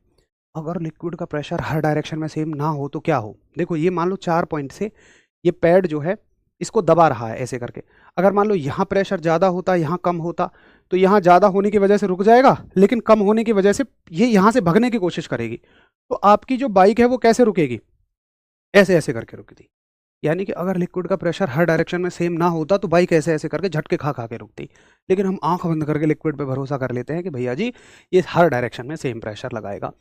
अगर लिक्विड का प्रेशर हर डायरेक्शन में सेम ना हो तो क्या हो? देखो, ये मान लो 4 पॉइंट से ये पैड जो है इसको दबा रहा है ऐसे करके। अगर मान लो यहाँ प्रेशर ज़्यादा होता, यहाँ कम होता, तो यहाँ ज़्यादा होने की वजह से रुक जाएगा, लेकिन कम होने की वजह से ये यहाँ से भगने की कोशिश करेगी। तो आपकी जो बाइक है वो कैसे रुकेगी? ऐसे ऐसे करके रुकती। यानी कि अगर लिक्विड का प्रेशर हर डायरेक्शन में सेम ना होता तो बाइक ऐसे ऐसे करके झटके खा खा के रुकती। लेकिन हम आंख बंद करके लिक्विड पे भरोसा कर लेते हैं कि भैया जी ये हर डायरेक्शन में सेम प्रेशर लगाएगा।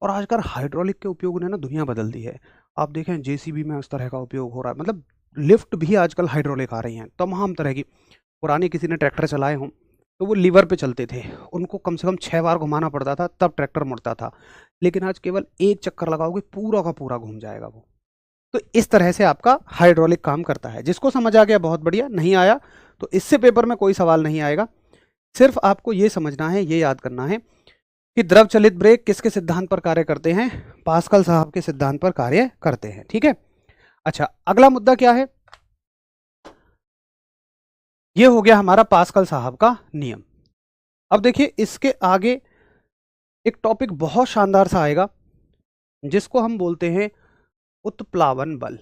और आजकल हाइड्रोलिक के उपयोग ने ना दुनिया बदल दी है। आप देखें जेसीबी में उस तरह का उपयोग हो रहा है, मतलब लिफ्ट भी आजकल हाइड्रोलिक आ रही हैं तमाम तरह की। पुरानी किसी ने ट्रैक्टर चलाए हों तो वो लीवर पे चलते थे, उनको कम से कम 6 बार घुमाना पड़ता था तब ट्रैक्टर मुड़ता था। लेकिन आज केवल एक चक्कर लगाओगे पूरा का पूरा घूम जाएगा वो। तो इस तरह से आपका हाइड्रोलिक काम करता है। जिसको समझ आ गया बहुत बढ़िया, नहीं आया तो इससे पेपर में कोई सवाल नहीं आएगा। सिर्फ आपको ये समझना है, ये याद करना है कि द्रव चलित ब्रेक किसके सिद्धांत पर कार्य करते हैं? पास्कल साहब के सिद्धांत पर कार्य करते हैं, ठीक है। अच्छा, अगला मुद्दा क्या है? ये हो गया हमारा पास्कल साहब का नियम। अब देखिए, इसके आगे एक टॉपिक बहुत शानदार सा आएगा जिसको हम बोलते हैं उत्प्लावन बल।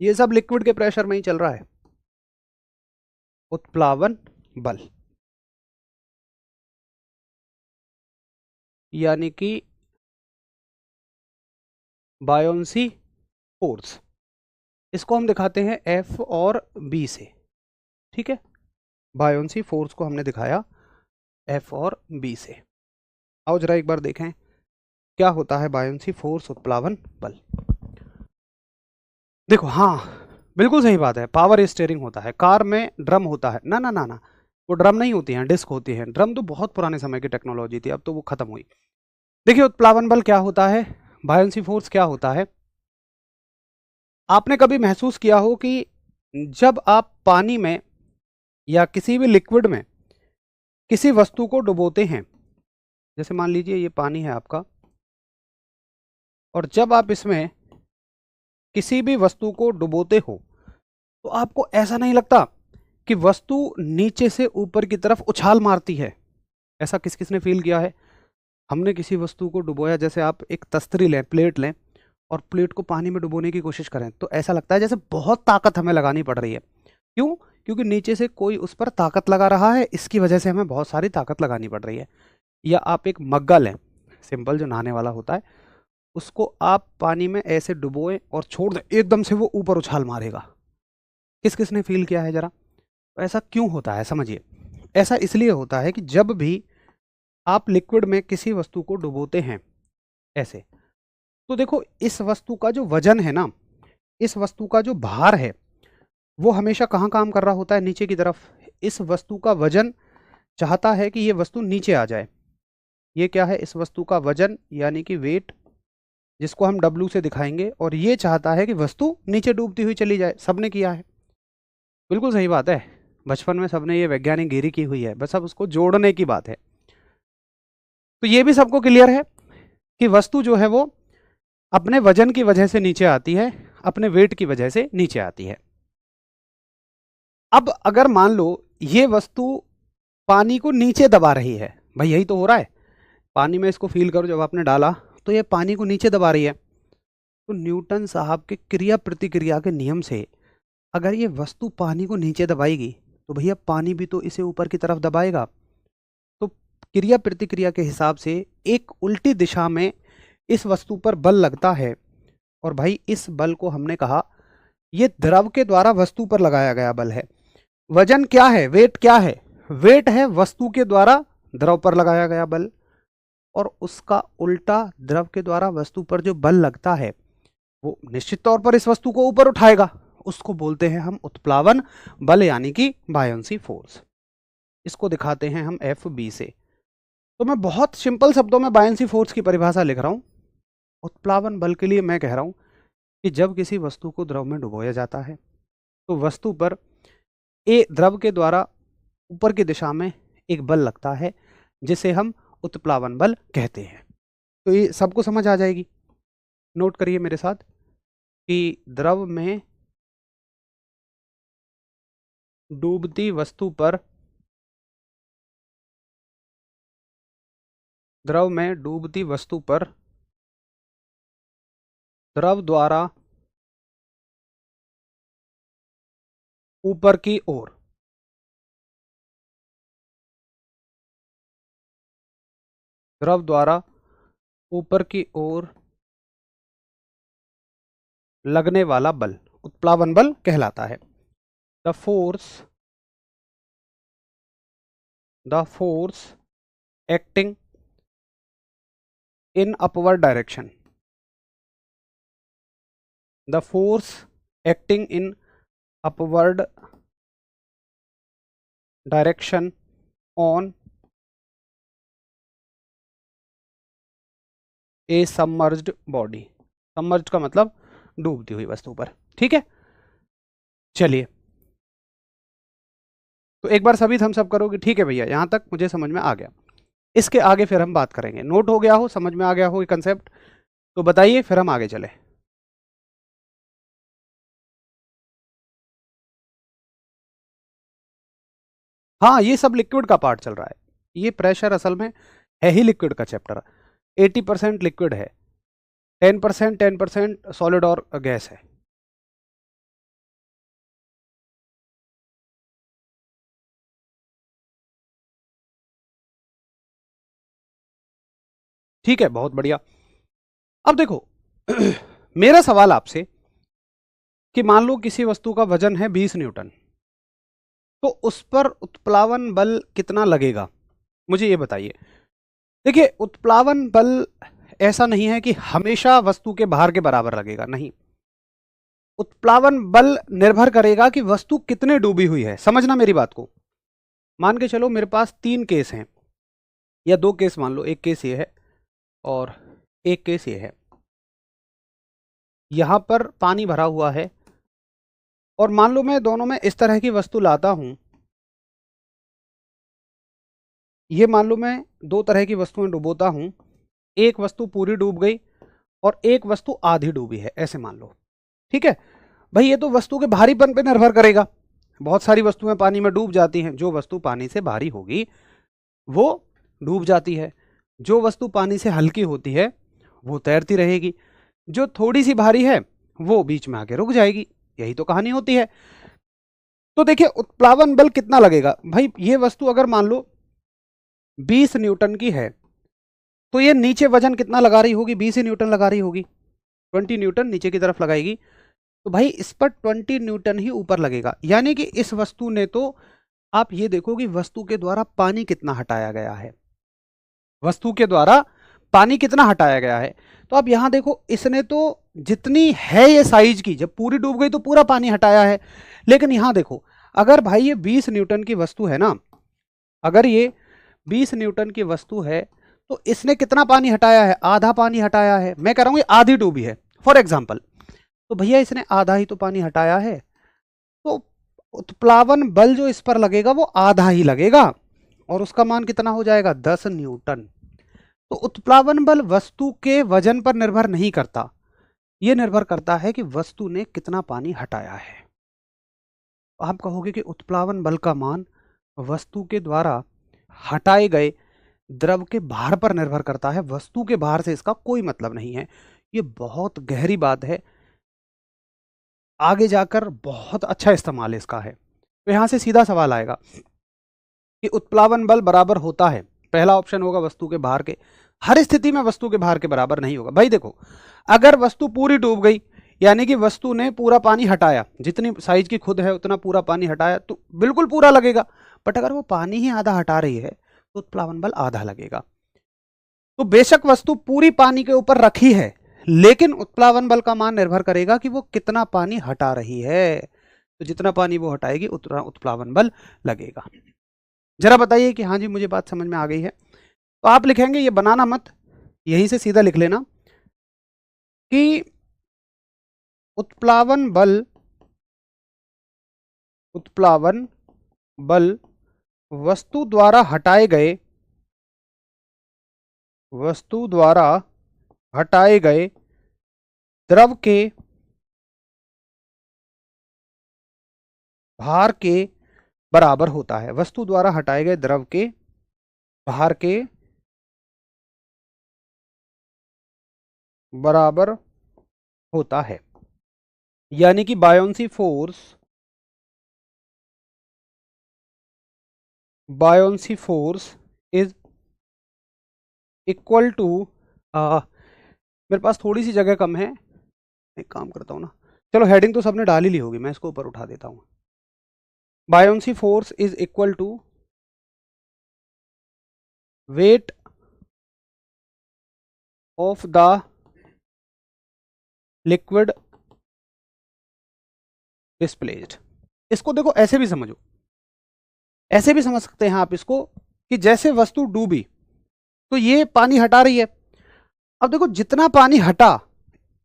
ये सब लिक्विड के प्रेशर में ही चल रहा है, उत्प्लावन बल, यानी कि बायोंसी फोर्स। इसको हम दिखाते हैं एफ और बी से, ठीक है। बायोंसी फोर्स को हमने दिखाया एफ और बी से। आओ जरा एक बार देखें क्या होता है बायोंसी फोर्स, उत्प्लावन बल। देखो, हाँ बिल्कुल सही बात है, पावर स्टीयरिंग होता है, कार में ड्रम होता है, ना ना ना ना, वो ड्रम नहीं होती हैं, डिस्क होती है। ड्रम तो बहुत पुराने समय की टेक्नोलॉजी थी, अब तो वो खत्म हुई। देखिए उत्प्लावन बल क्या होता है, बायोंसी फोर्स क्या होता है। आपने कभी महसूस किया हो कि जब आप पानी में या किसी भी लिक्विड में किसी वस्तु को डुबोते हैं, जैसे मान लीजिए ये पानी है आपका, और जब आप इसमें किसी भी वस्तु को डुबोते हो तो आपको ऐसा नहीं लगता कि वस्तु नीचे से ऊपर की तरफ उछाल मारती है। ऐसा किस किसने फील किया है। हमने किसी वस्तु को डुबोया, जैसे आप एक तस्तरी लें, प्लेट लें, और प्लेट को पानी में डुबोने की कोशिश करें तो ऐसा लगता है जैसे बहुत ताकत हमें लगानी पड़ रही है। क्यों? क्योंकि नीचे से कोई उस पर ताकत लगा रहा है, इसकी वजह से हमें बहुत सारी ताकत लगानी पड़ रही है। या आप एक मग्गा लें, सिंपल जो नहाने वाला होता है, उसको आप पानी में ऐसे डुबोएं और छोड़ दें, एकदम से वो ऊपर उछाल मारेगा। किस किसने फील किया है जरा। ऐसा क्यों होता है समझिए। ऐसा इसलिए होता है कि जब भी आप लिक्विड में किसी वस्तु को डुबोते हैं ऐसे, तो देखो इस वस्तु का जो वजन है ना, इस वस्तु का जो भार है, वो हमेशा कहाँ काम कर रहा होता है, नीचे की तरफ। इस वस्तु का वजन चाहता है कि ये वस्तु नीचे आ जाए। ये क्या है, इस वस्तु का वजन यानी कि वेट, जिसको हम W से दिखाएंगे, और ये चाहता है कि वस्तु नीचे डूबती हुई चली जाए। सबने किया है, बिल्कुल सही बात है, बचपन में सबने ये वैज्ञानिक गिरी की हुई है, बस अब उसको जोड़ने की बात है। तो ये भी सबको क्लियर है कि वस्तु जो है वो अपने वजन की वजह से नीचे आती है, अपने वेट की वजह से नीचे आती है। अब अगर मान लो ये वस्तु पानी को नीचे दबा रही है, भाई यही तो हो रहा है, पानी में इसको फील करो, जब आपने डाला तो ये पानी को नीचे दबा रही है। तो न्यूटन साहब के क्रिया प्रतिक्रिया के नियम से अगर ये वस्तु पानी को नीचे दबाएगी तो भैया पानी भी तो इसे ऊपर की तरफ दबाएगा। तो क्रिया प्रतिक्रिया के हिसाब से एक उल्टी दिशा में इस वस्तु पर बल लगता है, और भाई इस बल को हमने कहा ये द्रव के द्वारा वस्तु पर लगाया गया बल है। वजन क्या है, वेट क्या है, वेट है वस्तु के द्वारा द्रव पर लगाया गया बल, और उसका उल्टा द्रव के द्वारा वस्तु पर जो बल लगता है वो निश्चित तौर पर इस वस्तु को ऊपर उठाएगा। उसको बोलते हैं हम उत्प्लावन बल यानी कि बायोंसी फोर्स। इसको दिखाते हैं हम FB से। तो मैं बहुत सिंपल शब्दों में बायोंसी फोर्स की परिभाषा लिख रहा हूं। उत्प्लावन बल के लिए मैं कह रहा हूं कि जब किसी वस्तु को द्रव में डुबोया जाता है तो वस्तु पर द्रव के द्वारा ऊपर की दिशा में एक बल लगता है, जिसे हम उत्प्लावन बल कहते हैं। तो ये सबको समझ आ जाएगी। नोट करिए मेरे साथ कि द्रव में डूबती वस्तु पर द्रव द्वारा ऊपर की ओर लगने वाला बल उत्प्लावन बल कहलाता है। The force acting in upward direction, the force acting in upward direction on A submerged body. Submerged का मतलब डूबती हुई वस्तु पर। ठीक है, चलिए तो एक बार सभी थम्स अप करोगे। ठीक है भैया, यहां तक मुझे समझ में आ गया। इसके आगे फिर हम बात करेंगे। नोट हो गया हो, समझ में आ गया हो ये कंसेप्ट, तो बताइए फिर हम आगे चले। हाँ, ये सब लिक्विड का पार्ट चल रहा है। ये प्रेशर असल में है ही लिक्विड का चैप्टर। 80% लिक्विड है, 10% सॉलिड और गैस है। ठीक है, बहुत बढ़िया। अब देखो मेरा सवाल आपसे कि मान लो किसी वस्तु का वजन है 20 न्यूटन, तो उस पर उत्प्लावन बल कितना लगेगा, मुझे ये बताइए। देखिए उत्प्लावन बल ऐसा नहीं है कि हमेशा वस्तु के भार के बराबर लगेगा, नहीं। उत्प्लावन बल निर्भर करेगा कि वस्तु कितने डूबी हुई है। समझना मेरी बात को। मान के चलो मेरे पास 3 केस हैं या 2 केस मान लो, एक केस ये है और एक केस ये है। यहां पर पानी भरा हुआ है और मान लो मैं दोनों में इस तरह की वस्तु लाता हूं। ये मान लो मैं 2 तरह की वस्तुएं डुबोता हूं, एक वस्तु पूरी डूब गई और एक वस्तु आधी डूबी है, ऐसे मान लो। ठीक है भाई, ये तो वस्तु के भारीपन पे निर्भर करेगा। बहुत सारी वस्तुएं पानी में डूब जाती हैं, जो वस्तु पानी से भारी होगी वो डूब जाती है, जो वस्तु पानी से हल्की होती है वो तैरती रहेगी, जो थोड़ी सी भारी है वो बीच में आके रुक जाएगी। यही तो कहानी होती है। तो देखिए उत्प्लावन बल कितना लगेगा भाई। ये वस्तु अगर मान लो 20 न्यूटन की है तो ये नीचे वजन कितना लगा रही होगी, 20 ही न्यूटन लगा रही होगी, 20 न्यूटन नीचे की तरफ लगाएगी। तो भाई इस पर 20 न्यूटन ही ऊपर लगेगा। यानी कि इस वस्तु ने तो, आप ये देखो कि वस्तु के द्वारा पानी कितना हटाया गया है, वस्तु के द्वारा पानी कितना हटाया गया है। तो आप यहां देखो, इसने तो जितनी है ये साइज की, जब पूरी डूब गई तो पूरा पानी हटाया है। लेकिन यहां देखो, अगर भाई ये 20 न्यूटन की वस्तु है ना, अगर ये 20 न्यूटन की वस्तु है तो इसने कितना पानी हटाया है, आधा पानी हटाया है। मैं कह रहा हूं ये आधी डूबी है फॉर एग्जाम्पल, तो भैया इसने आधा ही तो पानी हटाया है, तो उत्प्लावन बल जो इस पर लगेगा वो आधा ही लगेगा और उसका मान कितना हो जाएगा, 10 न्यूटन। तो उत्प्लावन बल वस्तु के वजन पर निर्भर नहीं करता, यह निर्भर करता है कि वस्तु ने कितना पानी हटाया है। आप कहोगे कि उत्प्लावन बल का मान वस्तु के द्वारा हटाए गए द्रव के भार पर निर्भर करता है, वस्तु के भार से इसका कोई मतलब नहीं है। ये बहुत गहरी बात है, आगे जाकर बहुत अच्छा इस्तेमाल इसका है। तो यहां से सीधा सवाल आएगा कि उत्प्लावन बल बराबर होता है, पहला ऑप्शन होगा वस्तु के भार के। हर स्थिति में वस्तु के भार के बराबर नहीं होगा भाई। देखो अगर वस्तु पूरी डूब गई, यानी कि वस्तु ने पूरा पानी हटाया, जितनी साइज की खुद है उतना पूरा पानी हटाया, तो बिल्कुल पूरा लगेगा। बट अगर वो पानी ही आधा हटा रही है तो उत्प्लावन बल आधा लगेगा। तो बेशक वस्तु पूरी पानी के ऊपर रखी है, लेकिन उत्प्लावन बल का मान निर्भर करेगा कि वो कितना पानी हटा रही है। तो जितना पानी वो हटाएगी उतना उत्प्लावन बल लगेगा। जरा बताइए कि हाँ जी मुझे बात समझ में आ गई है। तो आप लिखेंगे, ये बनाना मत, यहीं से सीधा लिख लेना कि उत्प्लावन बल वस्तु द्वारा हटाए गए द्रव के भार के बराबर होता है। वस्तु द्वारा हटाए गए द्रव के भार के बराबर होता है। यानी कि buoyancy force is equal to, मेरे पास थोड़ी सी जगह कम है, एक काम करता हूं ना, चलो हेडिंग तो सबने डाल ही ली होगी, मैं इसको ऊपर उठा देता हूं। Buoyancy force is equal to weight of the liquid displaced. इसको देखो ऐसे भी समझो, ऐसे भी समझ सकते हैं आप इसको कि जैसे वस्तु डूबी तो ये पानी हटा रही है। अब देखो जितना पानी हटा,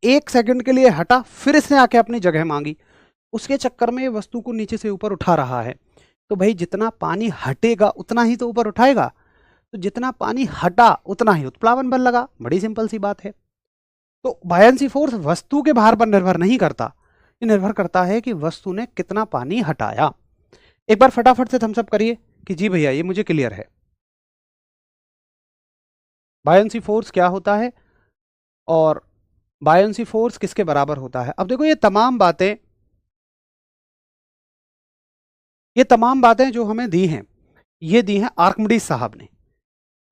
1 सेकंड के लिए हटा, फिर इसने आके अपनी जगह मांगी, उसके चक्कर में ये वस्तु को नीचे से ऊपर उठा रहा है। तो भाई जितना पानी हटेगा उतना ही तो ऊपर उठाएगा, तो जितना पानी हटा उतना ही उत्प्लावन बल लगा। बड़ी सिंपल सी बात है। तो बायंसी फोर्स वस्तु के भार पर निर्भर नहीं करता, ये निर्भर करता है कि वस्तु ने कितना पानी हटाया। एक बार फटाफट से थम्स अप करिए कि जी भैया ये मुझे क्लियर है। बायंसी फोर्स क्या होता है और बायंसी फोर्स किसके बराबर होता है। अब देखो ये तमाम बातें जो हमें दी हैं, ये दी हैं आर्किमिडीज साहब ने।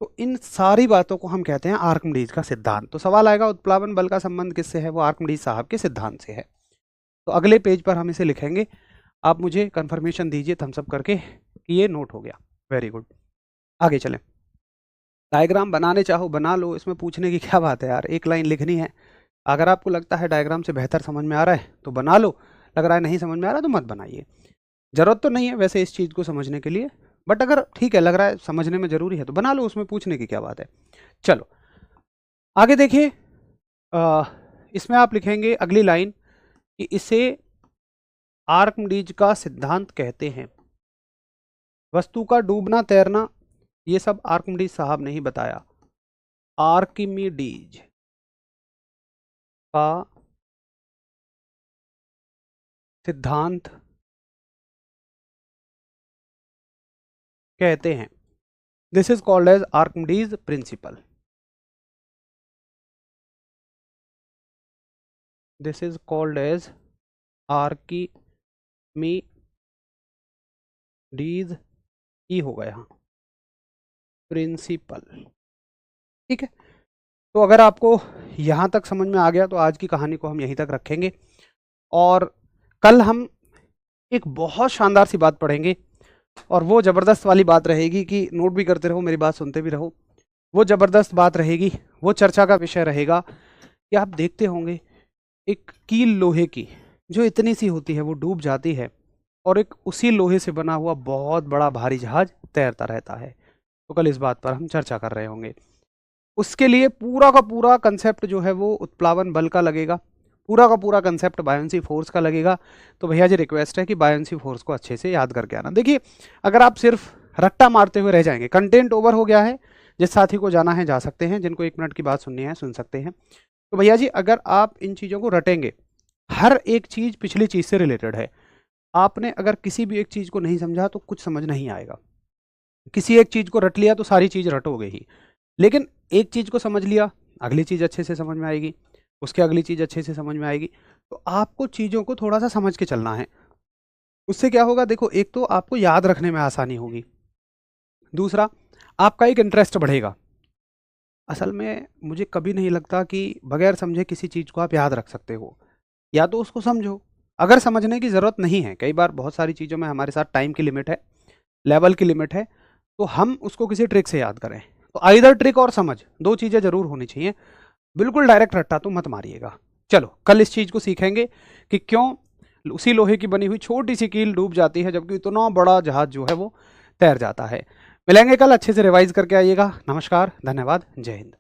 तो इन सारी बातों को हम कहते हैं आर्किमिडीज का सिद्धांत। तो सवाल आएगा उत्प्लावन बल का संबंध किससे है, वो आर्किमिडीज साहब के सिद्धांत से है। तो अगले पेज पर हम इसे लिखेंगे। आप मुझे कंफर्मेशन दीजिए थम्स अप करके कि ये नोट हो गया। वेरी गुड, आगे चलें। डायग्राम बनाने चाहो बना लो, इसमें पूछने की क्या बात है यार, एक लाइन लिखनी है अगर आपको लगता है डायग्राम से बेहतर समझ में आ रहा है तो बना लो, लग रहा है नहीं समझ में आ रहा तो मत बनाइए। ज़रूरत तो नहीं है वैसे इस चीज़ को समझने के लिए, बट अगर ठीक है लग रहा है समझने में ज़रूरी है तो बना लो, उसमें पूछने की क्या बात है। चलो आगे देखिए, इसमें आप लिखेंगे अगली लाइन कि इसे आर्किमिडीज का सिद्धांत कहते हैं। वस्तु का डूबना तैरना ये सब आर्किमिडीज साहब ने ही बताया। आर्किमिडीज का सिद्धांत कहते हैं। This is called as Archimedes principle. This is called as Archimedes ई होगा यहाँ प्रिंसिपल। ठीक है, तो अगर आपको यहाँ तक समझ में आ गया तो आज की कहानी को हम यहीं तक रखेंगे, और कल हम एक बहुत शानदार सी बात पढ़ेंगे, और वो ज़बरदस्त वाली बात रहेगी कि नोट भी करते रहो, मेरी बात सुनते भी रहो। वो ज़बरदस्त बात रहेगी, वो चर्चा का विषय रहेगा कि आप देखते होंगे एक कील लोहे की जो इतनी सी होती है वो डूब जाती है, और एक उसी लोहे से बना हुआ बहुत बड़ा भारी जहाज तैरता रहता है। तो कल इस बात पर हम चर्चा कर रहे होंगे। उसके लिए पूरा का पूरा कंसेप्ट जो है वो उत्प्लावन बल का लगेगा, पूरा का पूरा कंसेप्ट बायोंसी फोर्स का लगेगा। तो भैया जी रिक्वेस्ट है कि बायोंसी फोर्स को अच्छे से याद करके आना। देखिए अगर आप सिर्फ रट्टा मारते हुए रह जाएंगे, कंटेंट ओवर हो गया है, जिस साथी को जाना है जा सकते हैं, जिनको 1 मिनट की बात सुननी है सुन सकते हैं। तो भैया जी अगर आप इन चीज़ों को रटेंगे, हर एक चीज़ पिछली चीज़ से रिलेटेड है। आपने अगर किसी भी एक चीज़ को नहीं समझा तो कुछ समझ नहीं आएगा। किसी एक चीज़ को रट लिया तो सारी चीज़ रटोगे ही, लेकिन एक चीज़ को समझ लिया अगली चीज़ अच्छे से समझ में आएगी, उसके अगली चीज़ अच्छे से समझ में आएगी। तो आपको चीज़ों को थोड़ा सा समझ के चलना है। उससे क्या होगा, देखो एक तो आपको याद रखने में आसानी होगी, दूसरा आपका एक इंटरेस्ट बढ़ेगा। असल में मुझे कभी नहीं लगता कि बगैर समझे किसी चीज़ को आप याद रख सकते हो। या तो उसको समझो, अगर समझने की ज़रूरत नहीं है, कई बार बहुत सारी चीज़ों में हमारे साथ टाइम की लिमिट है, लेवल की लिमिट है, तो हम उसको किसी ट्रिक से याद करें। तो आइदर ट्रिक और समझ, दो चीज़ें ज़रूर होनी चाहिए। बिल्कुल डायरेक्ट रट्टा तो मत मारिएगा। चलो कल इस चीज़ को सीखेंगे कि क्यों उसी लोहे की बनी हुई छोटी सी कील डूब जाती है जबकि इतना बड़ा जहाज जो है वो तैर जाता है। मिलेंगे कल, अच्छे से रिवाइज करके आइएगा। नमस्कार, धन्यवाद, जय हिंद।